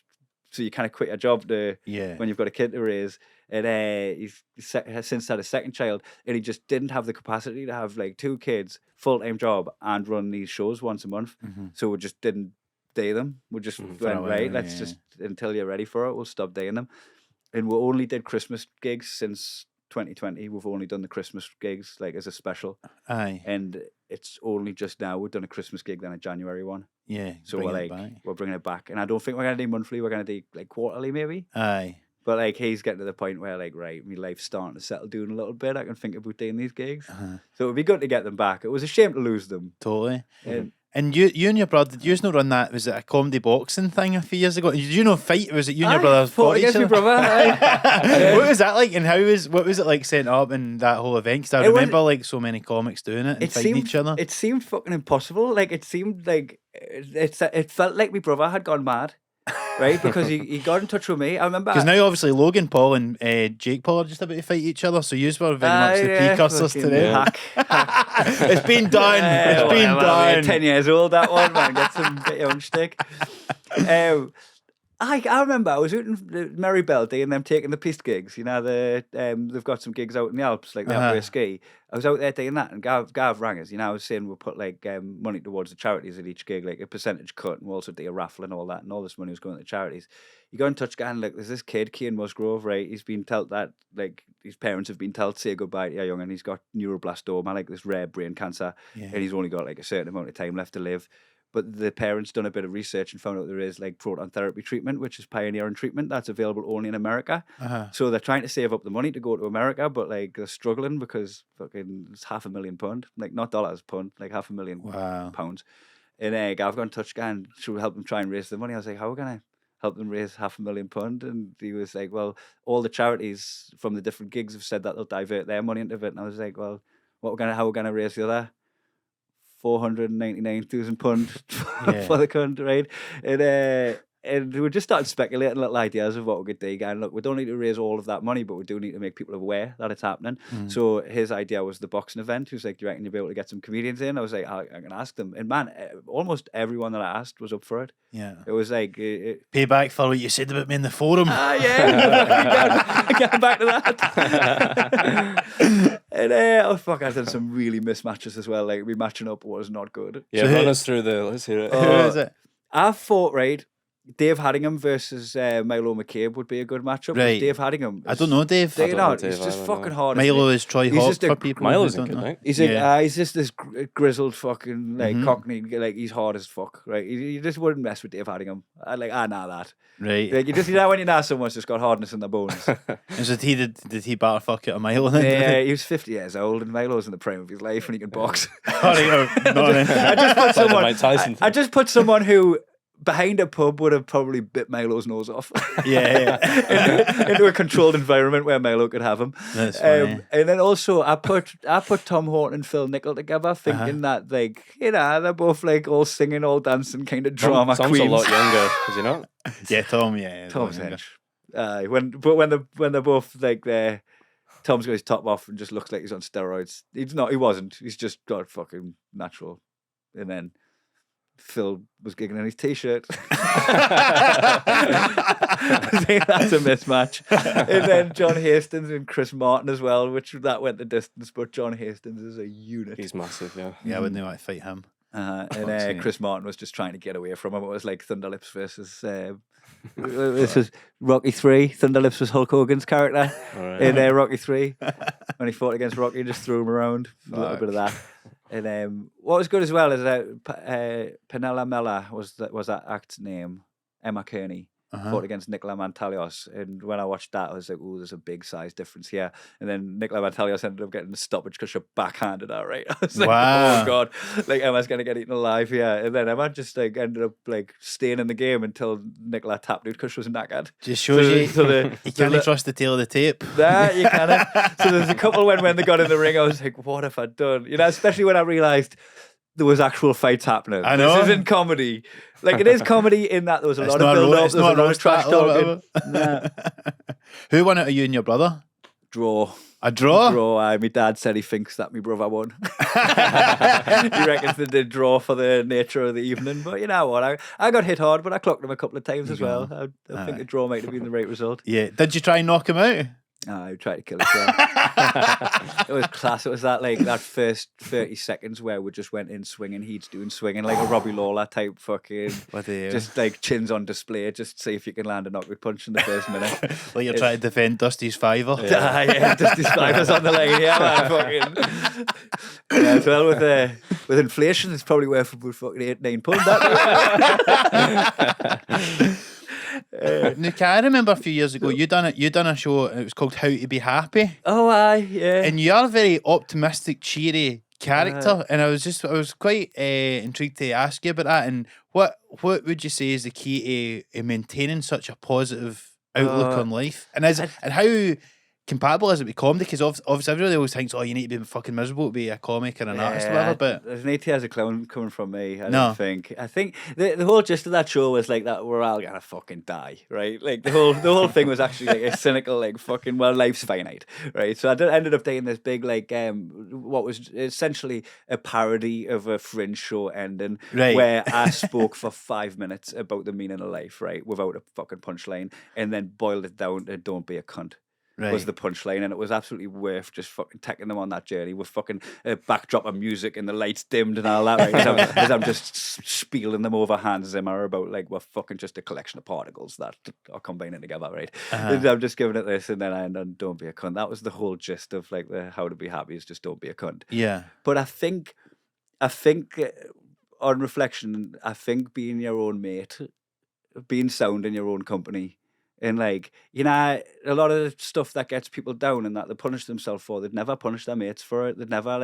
so you kind of quit your job when you've got a kid to raise. And he's since had a second child, and he just didn't have the capacity to have like 2 kids, full time job, and run these shows once a month. So we just didn't day them. We just went right. Let's just until you're ready for it, we'll stop daying them. And we only did Christmas gigs since 2020. We've only done the Christmas gigs like as a special. Aye. And it's only just now we've done a Christmas gig, then a January one. Yeah. So we're bringing it back. And I don't think we're gonna do monthly, we're gonna do like quarterly maybe. Aye. But like he's getting to the point where like, right, my life's starting to settle down a little bit. I can think about doing these gigs. So it would be good to get them back. It was a shame to lose them. Totally. And you and your brother, did you not run that? Was it a comedy boxing thing a few years ago? Did you fight? Was it you and your brother fought against my brother? What was that like? And what was it like setting up and that whole event? Because I remember like so many comics doing it and fighting each other. It seemed fucking impossible. Like it seemed like it felt like my brother had gone mad. Right, because he got in touch with me. I remember because now obviously Logan Paul and Jake Paul are just about to fight each other, so you were very much the precursors to them. It's been done. It's been done. 10 years old that one, man. Get some bit young stick. I remember I was out in Meribel doing them taking the piste gigs. You know, they've got some gigs out in the Alps, like the Alpway ski. I was out there doing that, and Gav rang us. You know, I was saying we'll put like money towards the charities at each gig, like a percentage cut, and we'll also do a raffle and all that, and all this money was going to the charities. You go in touch, going, look, there's this kid, Cian Musgrove, right? He's been told that, like, his parents have been told to say goodbye to your young, and he's got neuroblastoma, like this rare brain cancer, and he's only got like a certain amount of time left to live. But the parents done a bit of research and found out there is like proton therapy treatment, which is pioneering treatment that's available only in America. So they're trying to save up the money to go to America, but like they're struggling because fucking it's £500,000, like not dollars, pound, like £500,000 pounds. And Gav got in touch, and should we help them try and raise the money? I was like, how are we gonna help them raise £500,000? And he was like, well, all the charities from the different gigs have said that they'll divert their money into it. And I was like, well, how we're gonna raise the other £499,000 for the country, right? And we just started speculating little ideas of what we could do. And look, we don't need to raise all of that money, but we do need to make people aware that it's happening. So his idea was the boxing event. He was like, do you reckon you'll be able to get some comedians in? I was like, I can ask them. And man, almost everyone that I asked was up for it. Yeah. It was like... payback for what you said about me in the forum. Getting back to that. And I done some really mismatches as well. Like, me matching up was not good. Yeah, run us through let's hear it. Who is it? I thought, right, Dave Haddingham versus Milo McCabe would be a good matchup. Right. Dave Haddingham. I don't know Dave. He's just fucking hard. Milo is Troy Hawk for people. Milo's a good night. He's just this grizzled fucking like cockney. Like he's hard as fuck, right? You just wouldn't mess with Dave Haddingham. I know that. Right. Like you know when you know someone's just got hardness in their bones. And so did he batter fuck at a Milo then? Yeah, he was 50 years old, and Milo's in the prime of his life, and he can box. I just put someone who, behind a pub, would have probably bit Milo's nose off. into a controlled environment where Milo could have him. That's funny. And then also I put Tom Horton and Phil Nickel together, thinking that like they're both like all singing, all dancing, kind of drama Tom's queens. a lot younger, is he not? Yeah, Tom. Yeah, Tom's hench. When they're both like there. Tom's got his top off and just looks like he's on steroids. He's not. He wasn't. He's just got fucking natural. And then Phil was gigging in his t-shirt. I think that's a mismatch. And then John Hastings and Chris Martin as well, which that went the distance. But John Hastings is a unit. He's massive, yeah. Yeah, I wouldn't know how to fight him. And Chris Martin was just trying to get away from him. It was like Thunderlips versus this was Rocky 3. Thunderlips was Hulk Hogan's character in Rocky 3 when he fought against Rocky and just threw him around. A little bit of that. And what was good as well is that Penella Mella was that act's name. Emma Kearney fought against Nicola Mantalios, and when I watched that, I was like, "Oh, there's a big size difference here." And then Nicola Mantalios ended up getting a stoppage because she backhanded her. Right? I was like, wow. "Oh God!" Like Emma's gonna get eaten alive here, and then Emma just like ended up like staying in the game until Nicola tapped out because she was knackered. Just shows you can't trust the tail of the tape. Nah, you can't. So there's a couple when they got in the ring, I was like, "What have I done?" You know, especially when I realised there was actual fights happening. I know. This isn't comedy. Like, it is comedy in that there was a lot of build-up, there was a lot of trash talking. Nah. Who won it, are you and your brother? Draw. A draw? Draw. My dad said he thinks that my brother won. He reckons they did draw for the nature of the evening. But you know what? I got hit hard, but I clocked him a couple of times as well. I think a draw might have been the right result. Yeah. Did you try and knock him out? I tried to kill it. It was class. It was that first 30 seconds where we just went in swinging. He's doing swinging like a Robbie Lawler type fucking. Just like chins on display. Just see if you can land a knockout punch in the first minute. Like you're trying to defend Dusty's fiver. Yeah, Dusty's fiver's on the line. Yeah, man. Fucking. Yeah, as well with inflation, it's probably worth about fucking £8-9 that. Nick, I remember a few years ago you done a show and it was called How to Be Happy. Oh aye, yeah. And you are a very optimistic, cheery character, and I was quite intrigued to ask you about that. And what would you say is the key to maintaining such a positive outlook on life? And how compatible is it with comedy? Because obviously everybody always thinks, you need to be fucking miserable to be a comic or an artist or whatever. But there's an 80 as a clown coming from me. I don't think. I think the whole gist of that show was like that we're all gonna fucking die, right? Like the whole thing was actually like a cynical like fucking life's finite, right? So I ended up taking this big like what was essentially a parody of a Fringe show ending, where I spoke for 5 minutes about the meaning of life, right, without a fucking punchline, and then boiled it down to "Don't be a cunt." Was the punchline, and it was absolutely worth just fucking taking them on that journey with fucking a backdrop of music and the lights dimmed and all that, right? As I'm just spieling them over Hans Zimmer about like we're fucking just a collection of particles that are combining together, right? And I'm just giving it this, and then I end on "Don't be a cunt." That was the whole gist of like the How to Be Happy is just don't be a cunt. Yeah. But I think on reflection, I think being your own mate, being sound in your own company. And like, you know, a lot of the stuff that gets people down and that they punish themselves for, they'd never punish their mates for it. They'd never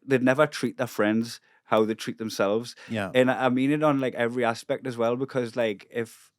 they'd never treat their friends how they treat themselves. Yeah. And I mean it on like every aspect as well, because like if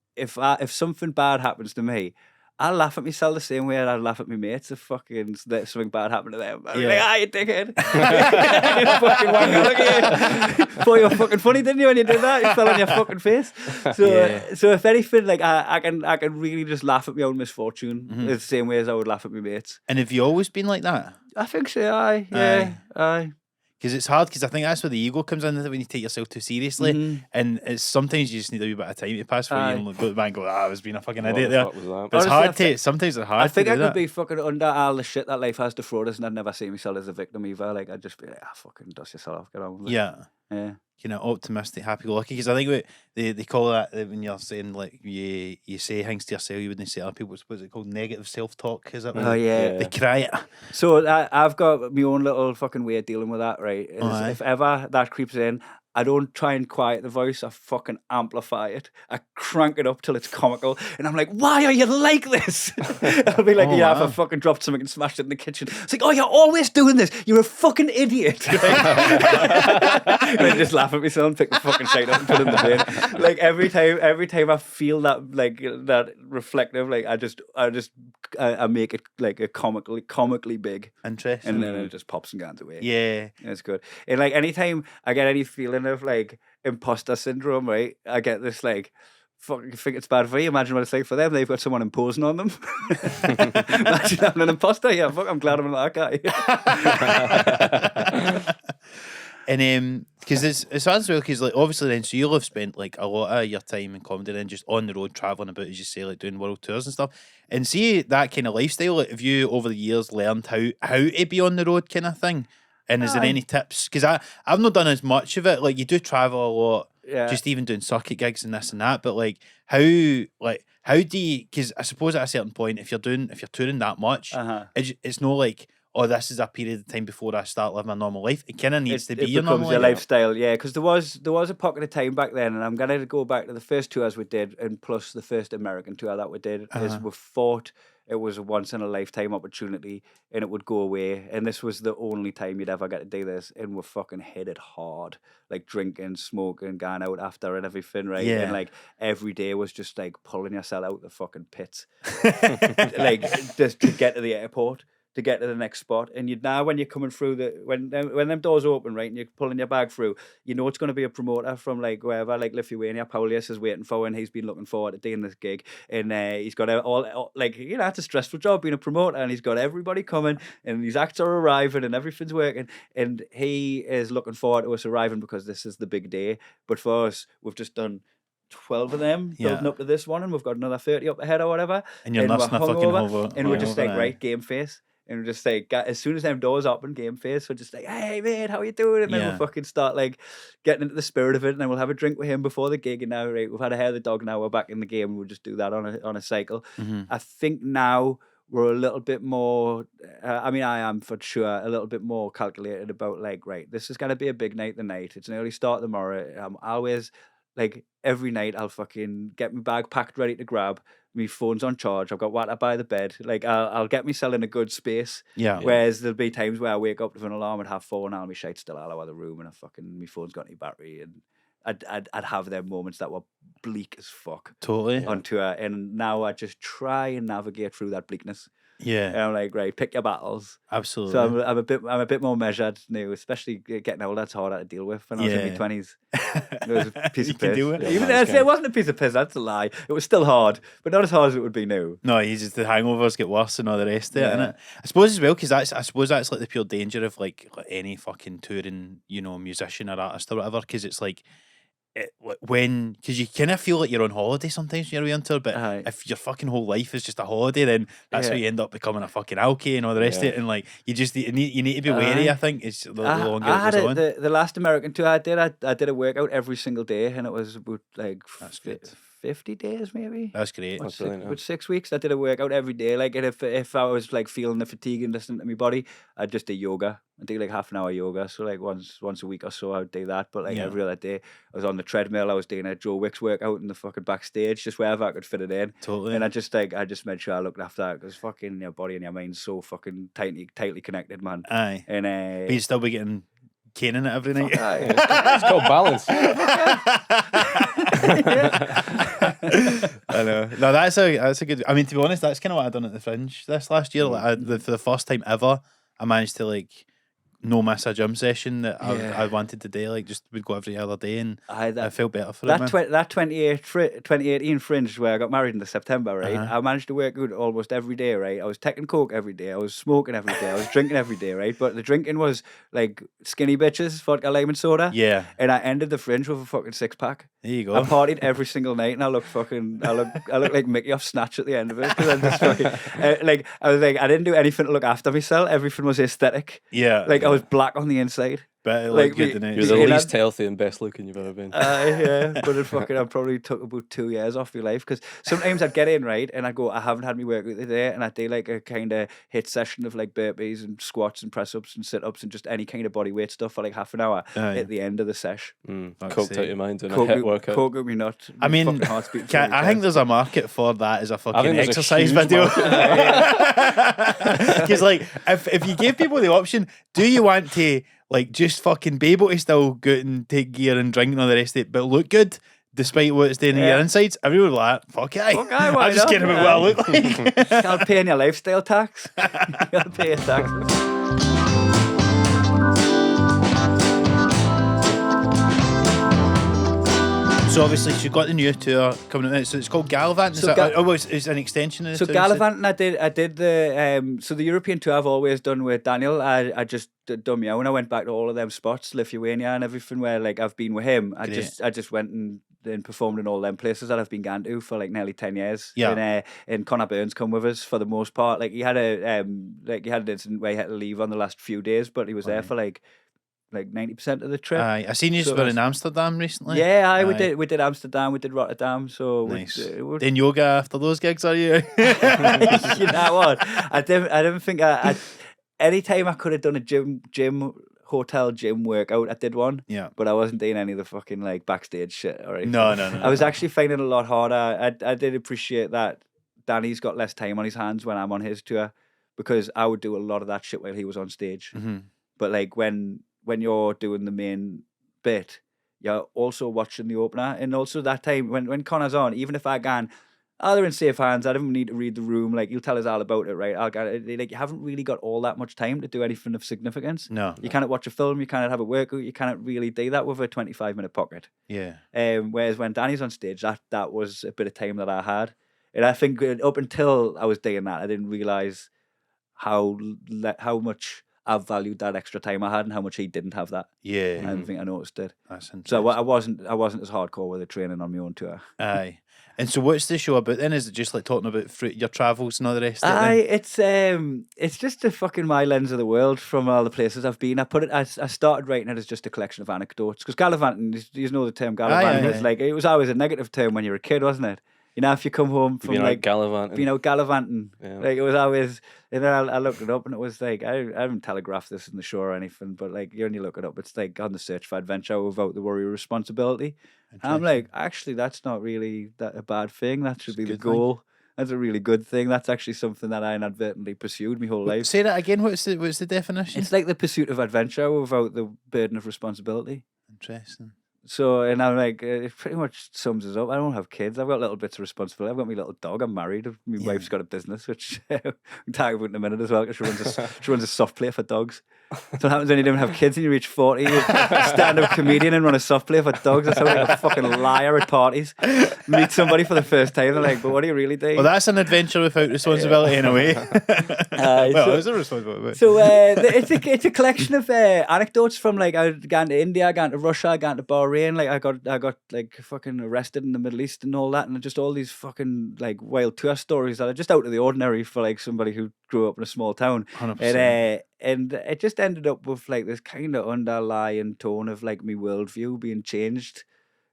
something bad happens to me, I laugh at myself the same way I'd laugh at my mates if fucking something bad happened to them. I'd be like, you dickhead. You fucking wanker, look at you. Boy, you were fucking funny, didn't you, when you did that? You fell on your fucking face. So if anything, like I can really just laugh at my own misfortune the same way as I would laugh at my mates. And have you always been like that? I think so, aye. Because it's hard, because I think that's where the ego comes in, when you take yourself too seriously. And it's sometimes you just need a wee bit of time to pass before you go back and go, I was being a fucking idiot there. But it's hard to, sometimes it's hard I think to do I could be fucking under all the shit that life has to throw us, and I'd never see myself as a victim either. Like, I'd just be like, fucking dust yourself off, get on with it. Yeah. You know, optimistic, happy-go-lucky. Because I think they call that when you're saying, like, you say things to yourself, you wouldn't say to other people. What's it called? Negative self-talk, is that? They cry it. So I've got my own little fucking way of dealing with that, right? If ever that creeps in, I don't try and quiet the voice. I fucking amplify it. I crank it up till it's comical. And I'm like, why are you like this? I'll be like, if I fucking dropped something and smashed it in the kitchen. It's like, you're always doing this. You're a fucking idiot. And I just laugh at myself and pick the fucking shit up and put it in the bin. Like every time I feel that, like that reflective, like I make it like a comically big. Interesting. And then it just pops and goes away. Yeah. It's good. And like anytime I get any feeling of like imposter syndrome, right? I get this like, fucking think it's bad for you. Imagine what it's like for them. They've got someone imposing on them. Imagine having an imposter. Yeah, fuck, I'm glad I'm not that guy. And because it's hard as well, because like obviously then, so you'll have spent like a lot of your time in comedy then just on the road travelling about, as you say, like doing world tours and stuff. And see that kind of lifestyle, like, have you over the years learned how to be on the road kind of thing? And is there any tips? Because I've not done as much of it. Like, you do travel a lot, just even doing circuit gigs and this and that. But like, how do you? Because I suppose at a certain point, if you're touring that much, it's not like, oh, this is a period of time before I start living a normal life. It kind of needs to be your normal life. It becomes your lifestyle, yeah. Because there was a pocket of time back then, and I'm gonna go back to the first tours we did, and plus the first American tour that we did. Is we thought it was a once in a lifetime opportunity, and it would go away. And this was the only time you'd ever get to do this, and we fucking hit it hard, like drinking, smoking, going out after, and everything, right? Yeah. And like every day was just like pulling yourself out the fucking pits, like just to get to the airport, to get to the next spot. And when you're coming through when them doors open, right, and you're pulling your bag through, you know it's going to be a promoter from like wherever, like Lithuania. Paulius is waiting for, and he's been looking forward to doing this gig. And he's got all like, you know, it's a stressful job being a promoter, and he's got everybody coming, and these acts are arriving, and everything's working, and he is looking forward to us arriving because this is the big day. But for us, we've just done 12 of them building up to this one, and we've got another 30 up ahead or whatever. And you're nursing a fucking hover. And we're just like, right, game face. And we're just like, as soon as them doors open, game face, we're just like, hey, mate, how you doing? And then we'll fucking start like getting into the spirit of it. And then we'll have a drink with him before the gig. And now, right, we've had a hair of the dog, now we're back in the game. And we'll just do that on a cycle. I think now we're a little bit more, I am for sure, a little bit more calculated about like, right, this is going to be a big night tonight. It's an early start tomorrow. I'm always, like, every night I'll fucking get my bag packed ready to grab. My phone's on charge. I've got water by the bed. Like, I'll get myself in a good space. Yeah. Whereas there'll be times where I wake up with an alarm at 4:30 and all my shite still all over the room, and my phone's got any battery, and I'd have them moments that were bleak as fuck. Totally. On tour. And now I just try and navigate through that bleakness. Yeah. And I'm like, right, pick your battles. Absolutely. So I'm a bit more measured now, especially getting older. It's harder to deal with. When I was in my 20s, it was a piece of piss. Do it. Even it wasn't a piece of piss. That's a lie. It was still hard, but not as hard as it would be now. No, the hangovers get worse and all the rest of it, innit? I suppose as well, because I suppose that's like the pure danger of like any fucking touring, you know, musician or artist or whatever, because it's like, because you kind of feel like you're on holiday sometimes when you're away on tour, but if your fucking whole life is just a holiday, then that's how you end up becoming a fucking alky and all the rest of it. And like, you need to be wary. I think it's the longer it goes on. The last American tour I did a workout every single day, and it was about like 50 days maybe. That's great. About 6 weeks. I did a workout every day. Like, and if I was like feeling the fatigue and listening to my body, I'd just do yoga. I'd do like half an hour yoga. So like once a week or so I would do that. But like every other day I was on the treadmill. I was doing a Joe Wicks workout in the fucking backstage, just wherever I could fit it in. Totally. And I just made sure I looked after that, because fucking your body and your mind's so fucking tightly connected, man. Aye. And but you'd still be getting caning it every night. It's called balance. I know. No, that's a good. I mean, to be honest, that's kind of what I done at the Fringe this last year. Like, for the first time ever, I managed to like no miss a gym session that I wanted to do. Like, just would go every other day, and I felt better for it. That 2018 Fringe where I got married in the September, right? I managed to work out almost every day, right? I was taking coke every day. I was smoking every day. I was drinking every day, right? But the drinking was like skinny bitches, vodka, lime, and soda. Yeah. And I ended the Fringe with a fucking 6-pack. There you go. I partied every single night, and I look like Mickey off Snatch at the end of it, because I'm just fucking I was like, I didn't do anything to look after myself. Everything was aesthetic. Yeah. Like, I was black on the inside. But like, good, didn't it? You're the least healthy and best looking you've ever been. Yeah, but I probably took about 2 years off your life, because sometimes I'd get in, right, and I'd go, I haven't had my workout today, and I'd do like a kind of hit session of like burpees and squats and press ups and sit ups and just any kind of body weight stuff for like half an hour at the end of the sesh. Coked out your mind in a hit workout. Coke out me nut. I mean, I think there's a market for that as a fucking exercise video. Because like, if you give people the option, do you want to like just fucking be able to still go out and take gear and drink and all the rest of it, but look good despite what it's doing in your insides? Everyone would be like, fuck it. I'm just kidding about what I look like. Can't pay your lifestyle tax. Can't pay your taxes. So obviously she's got the new tour coming out. So it's called Gallivanting. It's an extension of the tour. So Gallivanting, I did the so the European tour I've always done with Daniel. I just done my own. I went back to all of them spots, Lithuania and everything, where like I've been with him. I just went and and performed in all them places that I've been going to for like nearly 10 years. Yeah. And Connor Burns come with us for the most part. Like he had an incident where he had to leave on the last few days, but he was there for like 90% of the trip. I seen you were in Amsterdam recently. Yeah, we did Amsterdam, we did Rotterdam. So nice. Doing yoga after those gigs, are you? You know what? I didn't think any time I could have done a hotel gym workout, I did one. Yeah. But I wasn't doing any of the fucking like backstage shit or anything. No. I was actually finding it a lot harder. I did appreciate that Danny's got less time on his hands when I'm on his tour, because I would do a lot of that shit while he was on stage. Mm-hmm. But like when you're doing the main bit, you're also watching the opener. And also that time when Connor's on, even if I can, they're in safe hands. I don't need to read the room. Like, he'll tell us all about it, right? Like, you haven't really got all that much time to do anything of significance. No. You cannot watch a film. You cannot have a workout. You cannot really do that with a 25-minute pocket. Yeah. Whereas when Danny's on stage, that was a bit of time that I had. And I think up until I was doing that, I didn't realise how much I valued that extra time I had and how much he didn't have that. Yeah. I don't think I noticed it. That's interesting. So I wasn't as hardcore with the training on my own tour. Aye. And so what's the show about then? Is it just like talking about your travels and all the rest of it? It's just a fucking my lens of the world from all the places I've been. I started writing it as just a collection of anecdotes, because gallivanting, you know the term gallivanting, is like, it was always a negative term when you were a kid, wasn't it? You know, if you come home from like gallivanting, yeah. Like, it was always, I looked it up and it was like, I haven't telegraphed this in the show or anything, but like, you only look it up, it's like on the search for adventure without the worry of responsibility. And I'm like, actually, that's not really a bad thing. That should be the goal. That's a really good thing. That's actually something that I inadvertently pursued my whole life. Say that again. What's the definition? It's like the pursuit of adventure without the burden of responsibility. Interesting. So, and I'm like, it pretty much sums us up. I don't have kids. I've got little bits of responsibility. I've got my little dog. I'm married. My wife's got a business, which we'll talk about in a minute as well, because she runs a soft play for dogs. So what happens when you don't have kids and you reach 40, you stand-up comedian and run a soft play for dogs. I sound like a fucking liar at parties. Meet somebody for the first time, they're like, but what do you really do? Well, that's an adventure without responsibility in a way. It's a responsibility. So it's a collection of anecdotes from, like, I've gone to India, I've gone to Russia, I've gone to Bahrain, like I got like fucking arrested in the Middle East and all that, and just all these fucking like wild tour stories that are just out of the ordinary for like somebody who grew up in a small town. 100%. And it just ended up with like this kind of underlying tone of like my worldview being changed.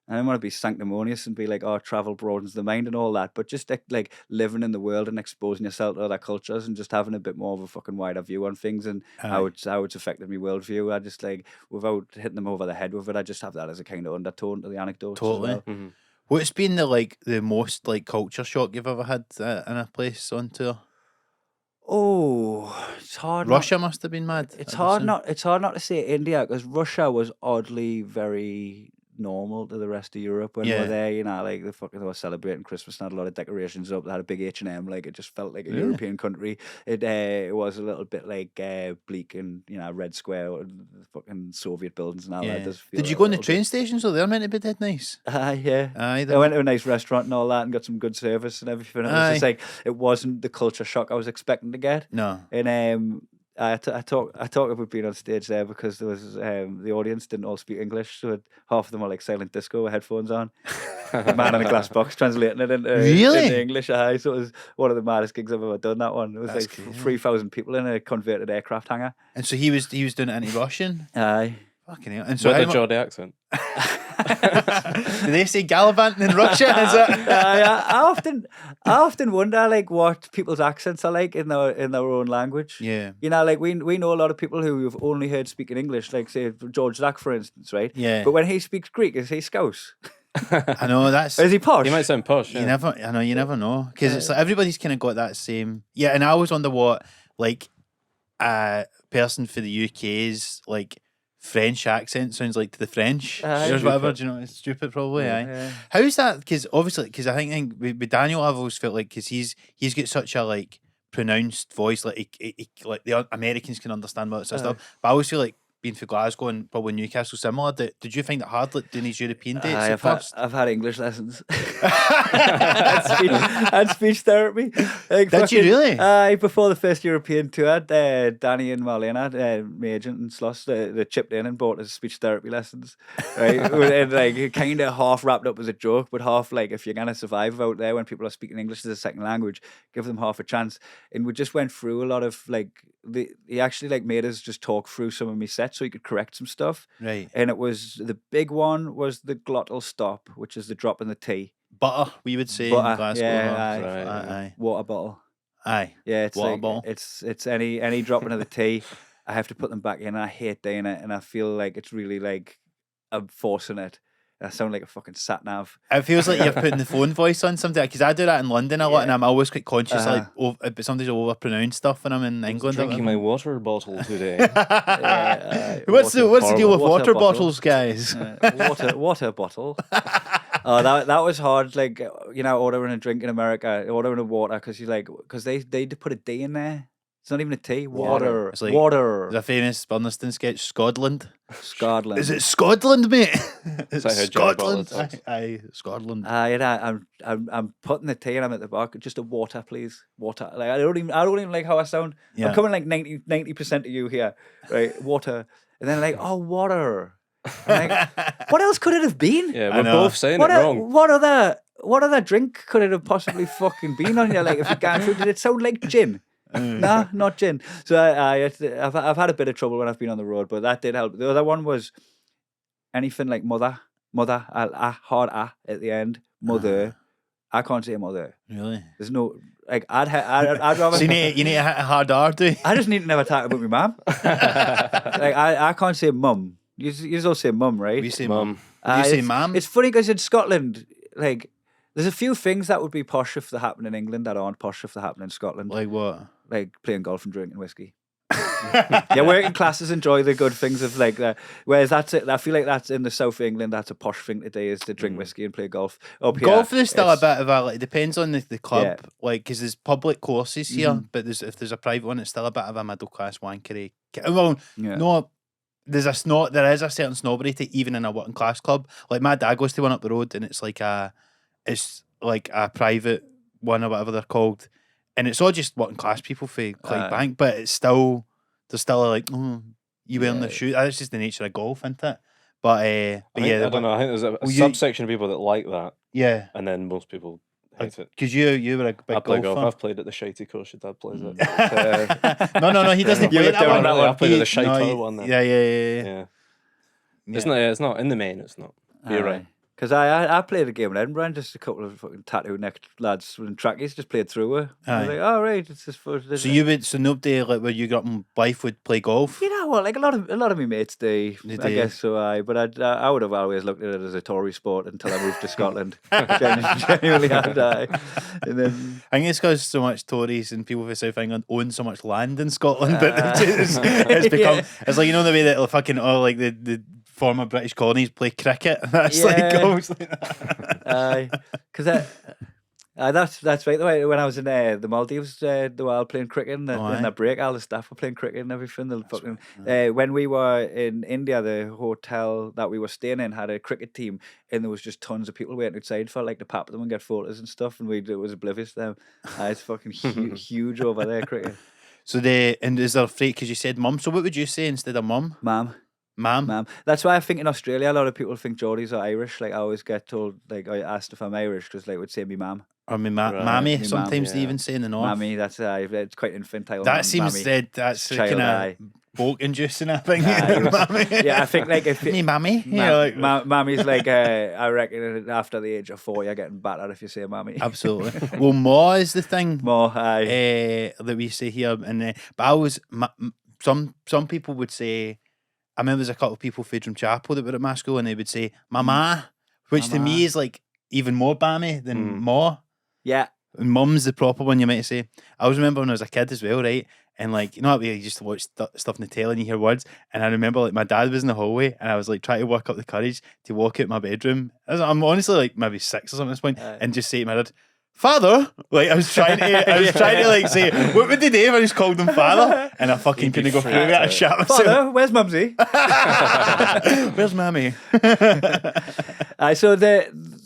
And I don't want to be sanctimonious and be like, oh, travel broadens the mind and all that, but just like living in the world and exposing yourself to other cultures and just having a bit more of a fucking wider view on things and how it's affected my worldview. I just, like, without hitting them over the head with it, I just have that as a kind of undertone to the anecdotes. Totally. As well. Mm-hmm. What's been the most like culture shock you've ever had in a place on tour? Oh, it's hard. Russia must have been mad. It's hard not to say India, because Russia was oddly very normal to the rest of Europe when we were there. You know, like they were celebrating Christmas and had a lot of decorations up. They had a big H&M. Like, it just felt like a European country. It was a little bit like bleak and, you know, Red Square, the fucking Soviet buildings and all that. Did you go on the train stations? They're meant to be dead nice. Yeah. I went to a nice restaurant and all that and got some good service and everything. It was just like, it wasn't the culture shock I was expecting to get. No. And I talk about being on stage there because there was the audience didn't all speak English, so half of them were like silent disco with headphones on. The man in a glass box translating it into English. So it was one of the maddest gigs I've ever done. That one. It was like 3,000 people in a converted aircraft hangar. And so he was doing it in Russian. Aye. Fucking hell. And so with a Geordie accent. Do they say gallivanting in Russia? Is it? I often wonder like what people's accents are like in their own language. Yeah. You know, like we know a lot of people who we've only heard speaking English, like say George Zach, for instance, right? Yeah. But when he speaks Greek, is he Scouse? I know that's. Is he posh? He might sound posh. Yeah. You never know, because it's like everybody's kind of got that same. Yeah, and I always wonder what like a person for the UK's like French accent sounds like to the French or whatever. Do you know? It's stupid, probably. Yeah. How's that? Because obviously, because I think with Daniel, I've always felt like because he's got such a like pronounced voice, like he like the Americans can understand all that sort of stuff. But I always feel like being from Glasgow and probably Newcastle similar. Did you find it hard like, doing these European dates at first? I've had English lessons and speech therapy. Like, Did you really? Before the first European tour, Danny and Marlena, my agent and Sloss, they chipped in and bought us speech therapy lessons. Right, and like kind of half wrapped up as a joke, but half like if you're gonna survive out there when people are speaking English as a second language, give them half a chance. And we just went through a lot of like he actually like made us just talk through some of my sets so he could correct some stuff. Right. And it was the big one was the glottal stop, which is the drop in the T. Butter, we would say Butter, in Glasgow. yeah, Aye. Water bottle. Aye. Yeah, it's Water like bottle. it's any dropping of the T. I have to put them back in. And I hate doing it, and I feel like it's really like I'm forcing it. I sound like a fucking sat nav. It feels like you're putting the phone voice on something because I do that in London a lot, and I'm always quite conscious like somebody's overpronounced stuff when I'm in England. Drinking my water bottle today. What's the deal with water bottles, guys? Water bottle. Oh, that was hard. Like ordering a drink in America, ordering a water because they put a D in there. It's not even a T. Water. It's like, water. There's a famous Burniston sketch, Scotland. Scotland. Is it Scotland, mate? It's like Scotland. Aye, Scotland. I'm putting the T and I'm at the back. Just a water, please. Water. Like I don't even like how I sound. Yeah. I'm coming like 90% of you here, right? Water, and then like water. I'm like, what else could it have been? Yeah, we're both saying it wrong. What other drink could it have possibly fucking been on here? Like if you can't through, did it sound like gin? Nah, not gin. So I've had a bit of trouble when I've been on the road, but that did help. The other one was anything like mother, hard at the end, mother. I can't say mother. Really? There's no like I'd rather. So you need to hit a hard R, do you? I just need to never talk about my mum. Like I can't say mum. You all say mum, right? We say mum. You say mum. It's funny because in Scotland, like, there's a few things that would be posh if they happen in England that aren't posh if they happen in Scotland. Like what? Like playing golf and drinking whiskey. Yeah, working classes enjoy the good things of like that. Whereas that's it. I feel like that's in the south of England. That's a posh thing to do is to drink whiskey and play golf. Up here, golf is still a bit of a like. It depends on the club, Yeah. like because there's public courses here, but if there's a private one, it's still a bit of a middle class wankery. Well, no. There is a certain snobbery to even in a working class club. Like my dad goes to one up the road, and it's like a private one or whatever they're called, and it's all just working class people for Clyde Bank. But there's still like, you wearing the shoe. That's just the nature of golf, isn't it? But I don't know. I think there's a subsection of people that like that. Yeah, and then most people hate it. Because you were a big golfer. I've played at the shitey course. Your dad plays it. No, he doesn't play that one. I played at the shitey one. Yeah. It's not in the main. It's not. You're right. Because I played a game in Edinburgh and just a couple of fucking tattoo necked lads in trackies just played through her. I was like, oh right, it's just for this. So nobody like where you grew up in Blyth would play golf? You know what? Like a lot of my mates do. I guess so. But I would have always looked at it as a Tory sport until I moved to Scotland. Genuinely had I. And then I think it's because so much Tories and people from South England own so much land in Scotland that it's become. It's like the way that fucking like the former British colonies play cricket. That's like almost like that. Because that's right. The way when I was in the Maldives, they were all playing cricket in the break. All the staff were playing cricket and everything. When we were in India, the hotel that we were staying in had a cricket team, and there was just tons of people waiting outside for like to pap them and get photos and stuff. And it was oblivious to them. It's fucking huge over there, cricket. So is there a phrase because you said mum? So what would you say instead of mum? Ma'am. That's why I think in Australia a lot of people think Geordies are Irish. Like I always get told, like I asked if I'm Irish because like would say me ma'am. Or mammy. Sometimes they even say in the north. Mammy, that's it's quite infantile. That seems that's kind of bulk inducing. I think. Yeah, I think like if me mammy. Mammy's like I reckon after the age of 4 you're getting battered if you say mammy. Absolutely. Well, ma is the thing. Ma, that we say here, and but I was some people would say. I remember there's a couple of people from Chapel that were at my school and they would say mama, which to me is like even more bammy than ma. Yeah. And mum's the proper one you might say. I always remember when I was a kid as well, right? And like, you know, you used to watch stuff in the telly and you hear words. And I remember like my dad was in the hallway and I was like trying to work up the courage to walk out my bedroom. I'm honestly like maybe 6 or something at this point and just say to my dad, Father, like I was trying to like say, what would they do if I just called him father? And I fucking couldn't go through it. I shot myself. Father, where's Mumsy? Where's Mammy? So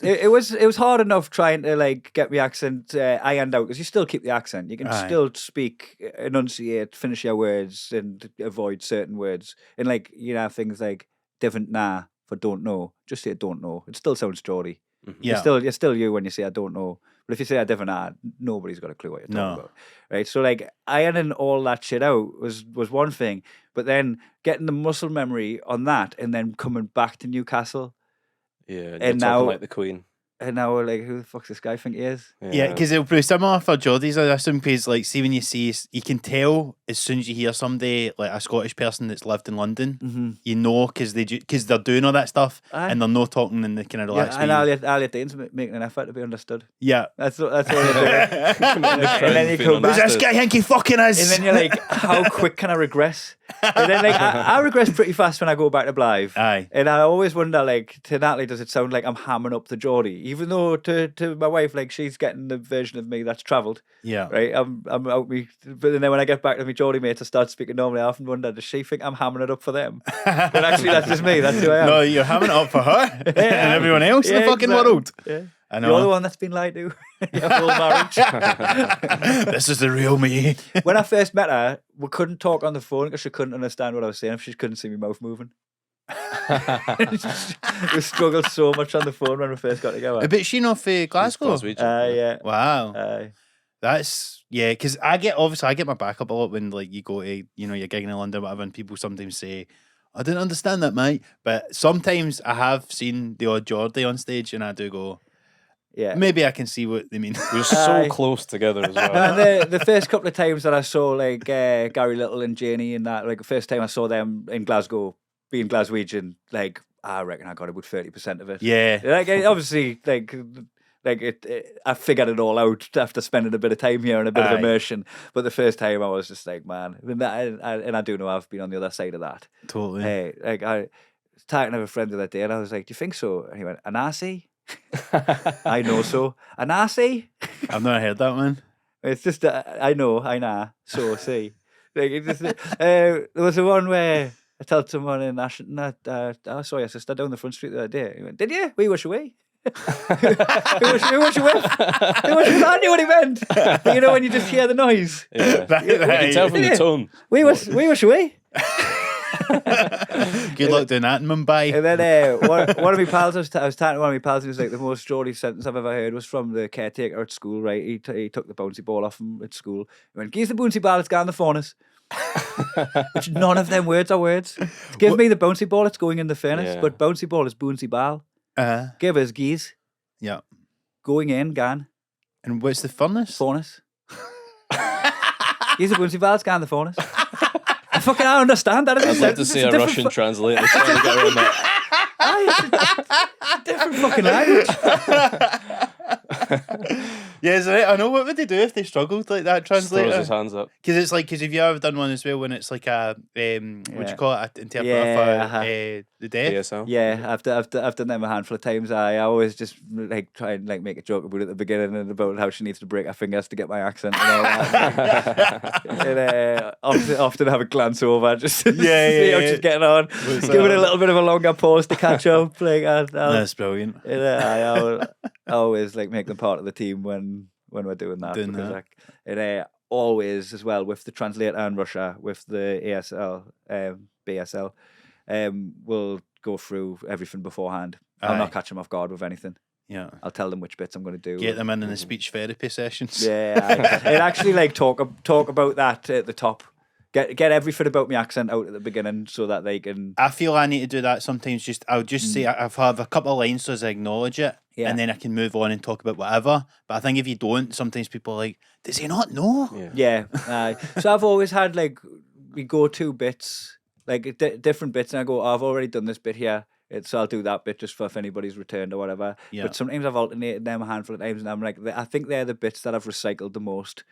it was hard enough trying to like get my accent ironed out because you still keep the accent. You can still speak, enunciate, finish your words, and avoid certain words. And like things like different nah for don't know. Just say don't know. It still sounds Geordie. Mm-hmm. Yeah, you're still you when you say I don't know. But if you say I different nah, nobody's got a clue what you're talking about, right? So like ironing all that shit out was one thing, but then getting the muscle memory on that, and then coming back to Newcastle. Yeah, and now now like the Queen. And now we're like, who the fuck's this guy think he is? Yeah, because it'll be similar for Geordies. I assume because like, see when you see, you can tell as soon as you hear somebody like a Scottish person that's lived in London, you know, because they're doing all that stuff and they're not talking in the kind of relaxed. And all your Danes making an effort to be understood. Yeah, that's all they're doing. And then you come back. This guy think he fucking is. And then you're like, how quick can I regress? And then like I regress pretty fast when I go back to Blyth. Aye. And I always wonder, like, to Natalie, does it sound like I'm hamming up the Geordie? Even though to my wife, like, she's getting the version of me that's travelled. Yeah. Right? I'm out me, but then when I get back to my Geordie mates, I start speaking normally. I often wonder, does she think I'm hamming it up for them? But actually, that's just me. That's who I am. No, you're hamming it up for her and everyone else in the fucking world. Yeah. I know. You're the one that's been lied to your whole marriage. This is the real me. When I first met her, we couldn't talk on the phone because she couldn't understand what I was saying if she couldn't see my mouth moving. We struggled so much on the phone when we first got together. But she not for Glasgow? Yeah. Wow. That's, yeah, because I get my back up a lot when like you go to, you're gigging in London or whatever, and people sometimes say, I didn't understand that, mate. But sometimes I have seen the odd Geordie on stage and I do go, yeah, maybe I can see what they mean. We're so close together as well. And the first couple of times that I saw like Gary Little and Janie and that, like the first time I saw them in Glasgow, being Glaswegian, like I reckon I got about 30% of it. Yeah, like obviously, like I figured it all out after spending a bit of time here and a bit of immersion. But the first time I was just like, man, and I do know I've been on the other side of that. Totally. Like I was talking to a friend the other day, and I was like, "Do you think so?" And he went, "Anasi." I know so. Anasi? I've never heard that one. It's just I know, so see. Like it just, there was a one where I told someone in Ashton that I saw your sister down the front street the other day. He went, "Did you? We wish away." who was you with? I knew what he meant. But you know when you just hear the noise. Yeah. You can tell from the tone. We wish away. Good luck doing that in Mumbai. And then one of my pals, I was talking to one of my pals, and he was like, the most Geordie sentence I've ever heard was from the caretaker at school, right? He took the bouncy ball off him at school. He went, "Give the bouncy ball, it's gone the furnace." Which none of them words are words. Give me the bouncy ball, it's going in the furnace. But bouncy ball is bouncy ball. Give us geese. Yeah. Going in, gone. And what's the furnace? Furnace. He's a bouncy ball, it's gone the furnace. I understand that. I'd love to see a Russian translator trying to get around that. It's a different fucking language. Yes, I know. What would they do if they struggled like that? Translator throws his hands up. Because have you ever done one as well when it's like a what do you call it? An interpreter for the deaf. DSL. Yeah, I've done them a handful of times. I always just like try and like make a joke about it at the beginning and about how she needs to break her fingers to get my accent and all that. And often have a glance over just to see how she's getting on. Give it a little bit of a longer pause to catch up. Like that's brilliant. I always like make them part of the team when we're doing that. Like, always as well with the translator in Russia, with the BSL, we'll go through everything beforehand. I'll not catch them off guard with anything. Yeah, I'll tell them which bits I'm going to do. Get them in the speech therapy sessions. Yeah, and actually like talk about that at the top. Get everything about my accent out at the beginning so that they can. I feel I need to do that sometimes. I'll just say I've had a couple of lines so as I acknowledge it, and then I can move on and talk about whatever. But I think if you don't, sometimes people are like, does he not know? Yeah. So I've always had like we go-to bits, like different bits, and I go, I've already done this bit here. So I'll do that bit just for if anybody's returned or whatever. Yeah. But sometimes I've alternated them a handful of times, and I'm like, I think they're the bits that I've recycled the most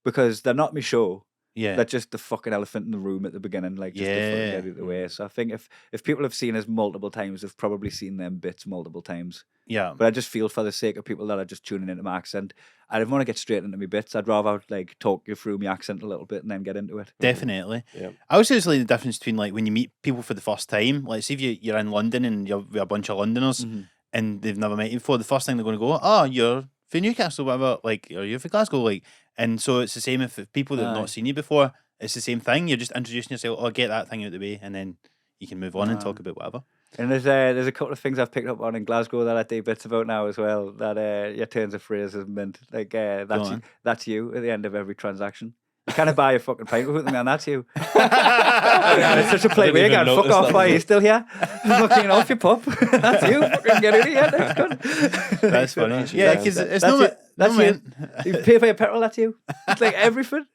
because they're not my show. Yeah. That's just the fucking elephant in the room at the beginning, like just to fucking get it out of the way. So I think if people have seen us multiple times, they've probably seen them bits multiple times. Yeah. But I just feel for the sake of people that are just tuning into my accent, I don't want to get straight into my bits. I'd rather like talk you through my accent a little bit and then get into it. Definitely. Yeah. I also just like the difference between like when you meet people for the first time, like see if you're in London and you're with a bunch of Londoners and they've never met you before, the first thing they're going to go, oh, you're for Newcastle, whatever, like, or you're for Glasgow, like, and so it's the same if people that have not seen you before, it's the same thing. You're just introducing yourself, oh, get that thing out of the way, and then you can move on and talk about whatever. And there's a couple of things I've picked up on in Glasgow that I do bits about now as well. That your turns of phrase has meant like that's you at the end of every transaction. You can't buy a fucking pint with them, man. That's you. It's such a play way again. Fuck off! Why are you still here? Fucking off your pup. That's you. Fucking get out of here. That's good. That's funny. Yeah, because it's not. That's you. You pay for your petrol. That's you. It's like everything.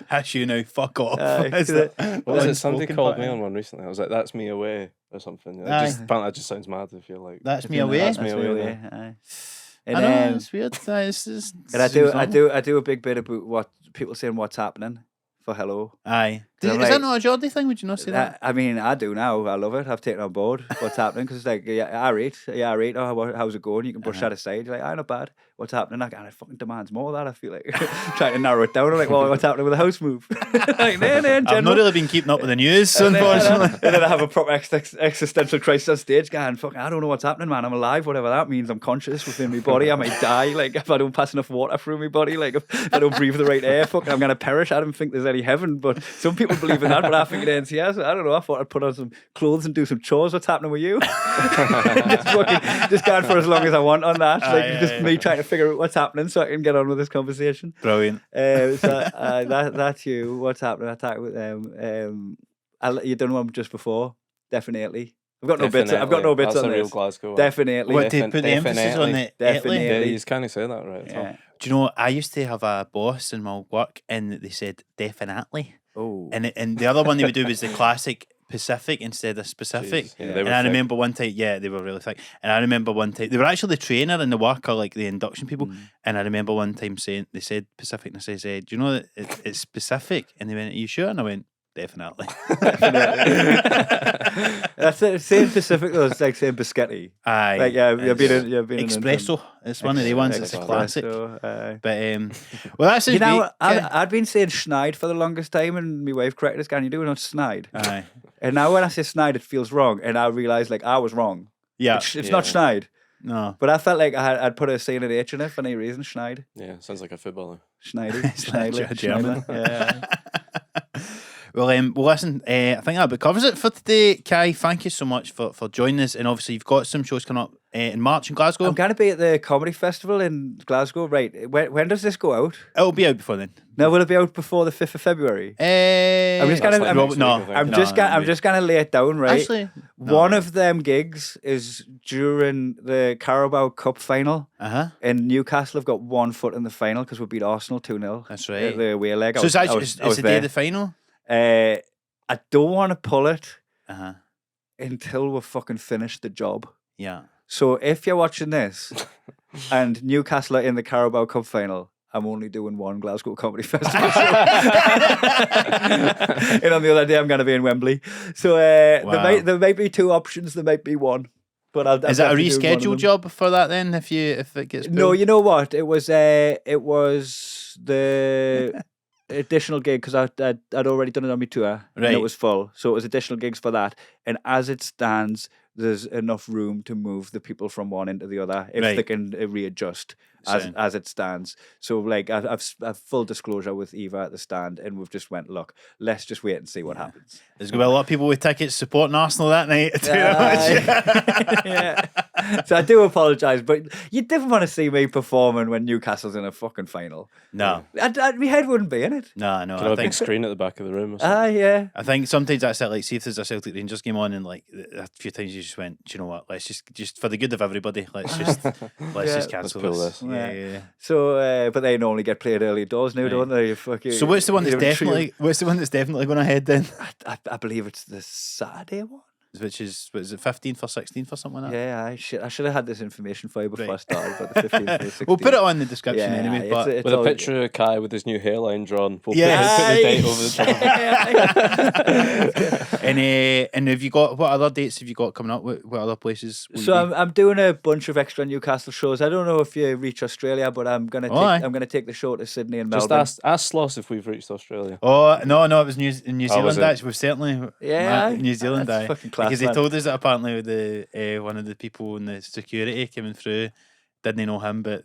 That's you now. Fuck off. What was it? Somebody called me on one recently. I was like, "That's me away" or something. Apparently, that just sounds mad if you're like, "That's me away." That's me away. And, I know it's weird. And I do a big bit about what people saying what's happening for hello. Aye. Is that not a Geordie thing? Would you not say that? I mean, I do now. I love it. I've taken on board what's happening because it's like, yeah, I rate. Oh, how's it going? You can brush that aside. You're like, not bad. What's happening? Like, it fucking demands more of that. I feel like trying to narrow it down. I'm like, well, what's happening with the house move? Like, I've not really been keeping up with the news, unfortunately. And then I have a proper existential crisis on stage going, fucking, I don't know what's happening, man. I'm alive, whatever that means. I'm conscious within my body. I might die. Like, if I don't pass enough water through my body, like, if I don't breathe the right air, fucking, I'm going to perish. I don't think there's any heaven, but some people believe in that, but I think it ends here. So I don't know. I thought I'd put on some clothes and do some chores. What's happening with you? just going for as long as I want on that. Like, me trying to figure out what's happening so I can get on with this conversation. Brilliant. That's you. What's happening? I talk with them. You done one just before, definitely. I've got no bits. I've got no bits That's on a this. real Glasgow. Definitely. What, to put the emphasis on the Definitely. Yeah, you kind of say that right. Yeah. Do you know, I used to have a boss in my work and they said definitely. Oh. And the other one they would do was the classic Pacific instead of specific. Jeez. Yeah, and I remember one time, they were really thick. And I remember one time, they were actually the trainer and the worker, like the induction people. And I remember one time saying, they said Pacific, and I said, do you know that it's specific? And they went, are you sure? And I went, definitely. That's it. Saying Pacific though, it's like saying biscotti. Aye. Like, you've been espresso. It's one of the ones. It's a classic. But well, that's you know, I'd been saying schneid for the longest time, and my wife corrected us, "Can you do it on schneid?" Aye. And now when I say schneid, it feels wrong, and I realise like I was wrong. Yeah, it's not schneid. No, but I felt like I'd put a C and an H in it for any reason. Schneid. Yeah, sounds like a footballer. Schneider. German. Yeah. Well, listen, I think that about covers it for today. Kai, thank you so much for joining us. And obviously, you've got some shows coming up in March in Glasgow. I'm going to be at the Comedy Festival in Glasgow. Right. When does this go out? It'll be out before then. No, will it be out before the 5th of February? I'm just going to lay it down, right? Actually, one of them gigs is during the Carabao Cup final. And Newcastle have got 1 foot in the final because we beat Arsenal 2-0. That's right. The away leg. So it's the day of the final? I don't want to pull it until we've fucking finished the job. Yeah. So if you're watching this and Newcastle are in the Carabao Cup final, I'm only doing one Glasgow Comedy Festival show. And on the other day, I'm going to be in Wembley. So there might be 2 options. There might be one. But is that a rescheduled job for that then? If it gets pulled? No, you know what? It was the additional gig because I'd already done it on my tour and it was full, so it was additional gigs for that. And as it stands, there's enough room to move the people from one into the other if they can readjust as it stands. So like I've full disclosure with Eva at the stand, and we've just went, look, let's just wait and see what happens. There's going to be a lot of people with tickets supporting Arsenal that night. Yeah. So I do apologise, but you didn't want to see me performing when Newcastle's in a fucking final. No. My head wouldn't be in it. No. Could have a big screen at the back of the room or something. Yeah. I think sometimes that's it. Like, see if there's a Celtic Rangers game on, and like a few times you just went, do you know what? Let's just for the good of everybody, let's just cancel this. Yeah. So, but they normally get played early doors now, don't they? So what's the one that's definitely going ahead then? I believe it's the Saturday one. which is, what is it, 15th or 16th or something like that? Yeah, I should have had this information for you before I started, but the 15th or the 16th. We'll put it on in the description anyway. it's- But it's With a all- picture of Kai with his new hairline drawn. We'll Yeah. put the date over the top. and have you got, what other dates have you got coming up? What other places? will you So be? I'm doing a bunch of extra Newcastle shows. I don't know if you reach Australia, but I'm gonna aye. take the show to Sydney and Just Melbourne. ask Sloss if we've reached Australia. Oh no, it was New was Zealand. it? Actually, we've certainly Yeah, New Zealand. that's Aye. fucking class, Because they man. told us that apparently the one of the people in the security coming through didn't know him, but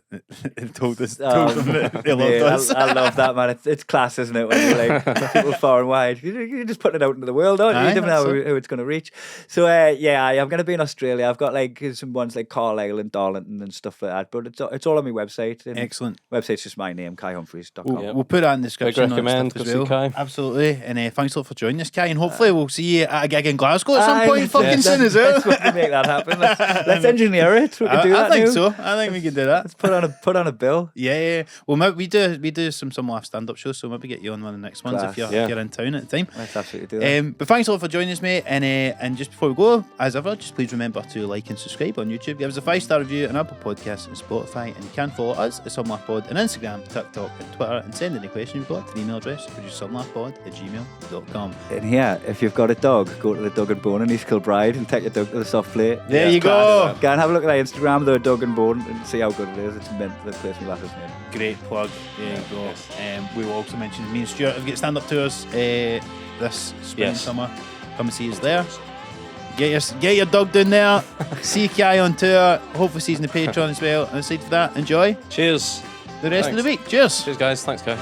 told them that they loved Mate, us. I love that, man. It's class, isn't it? When you're like people far and wide, you're just putting it out into the world, aren't you? Aye, You never know that's who it's going to reach. So I'm going to be in Australia. I've got like some ones like Carlisle and Darlington and stuff like that. But it's all on my website. And Excellent. Website's just my name, KaiHumphries.com. We'll put that in the description. Big recommend, and stuff go as see well. Kai. Absolutely. And thanks a lot for joining us, Kai. And hopefully we'll see you at a gig in Glasgow at some Aye, point fucking soon as well. Let's fucking make that happen. Let's engineer it. We can do that I think now. so. I think we can do that. Let's put on a bill. Yeah. Well, we do some live stand-up shows, so maybe get you on one of the next ones Class. if you're Yeah. in town at the time. Let's absolutely do that. But thanks a lot for joining us, mate. And just before we go, as ever, just please remember to like and subscribe on YouTube. Give us a 5-star review on Apple Podcasts and Spotify. And you can follow us at SunLaughPod on Instagram, TikTok, and Twitter. And send any question you've got to the email address, producersunlaughpod@gmail.com. And here, if you've got a dog, go to the Dog and Bone in East Kilbride and take your dog to the soft play. There you go. Go and have a look at our Instagram, the Dog and Bone, and see how good it is. It's meant the place we laugh is made. Great plug. There you go. We will also mention me and Stuart have got stand-up tours this spring and summer. Come and see us there. Get your dog down there. See Kai on tour. Hopefully see us on the Patreon as well. And aside for that, enjoy Cheers. the rest of the week. Cheers. Cheers, guys. Thanks, Kai.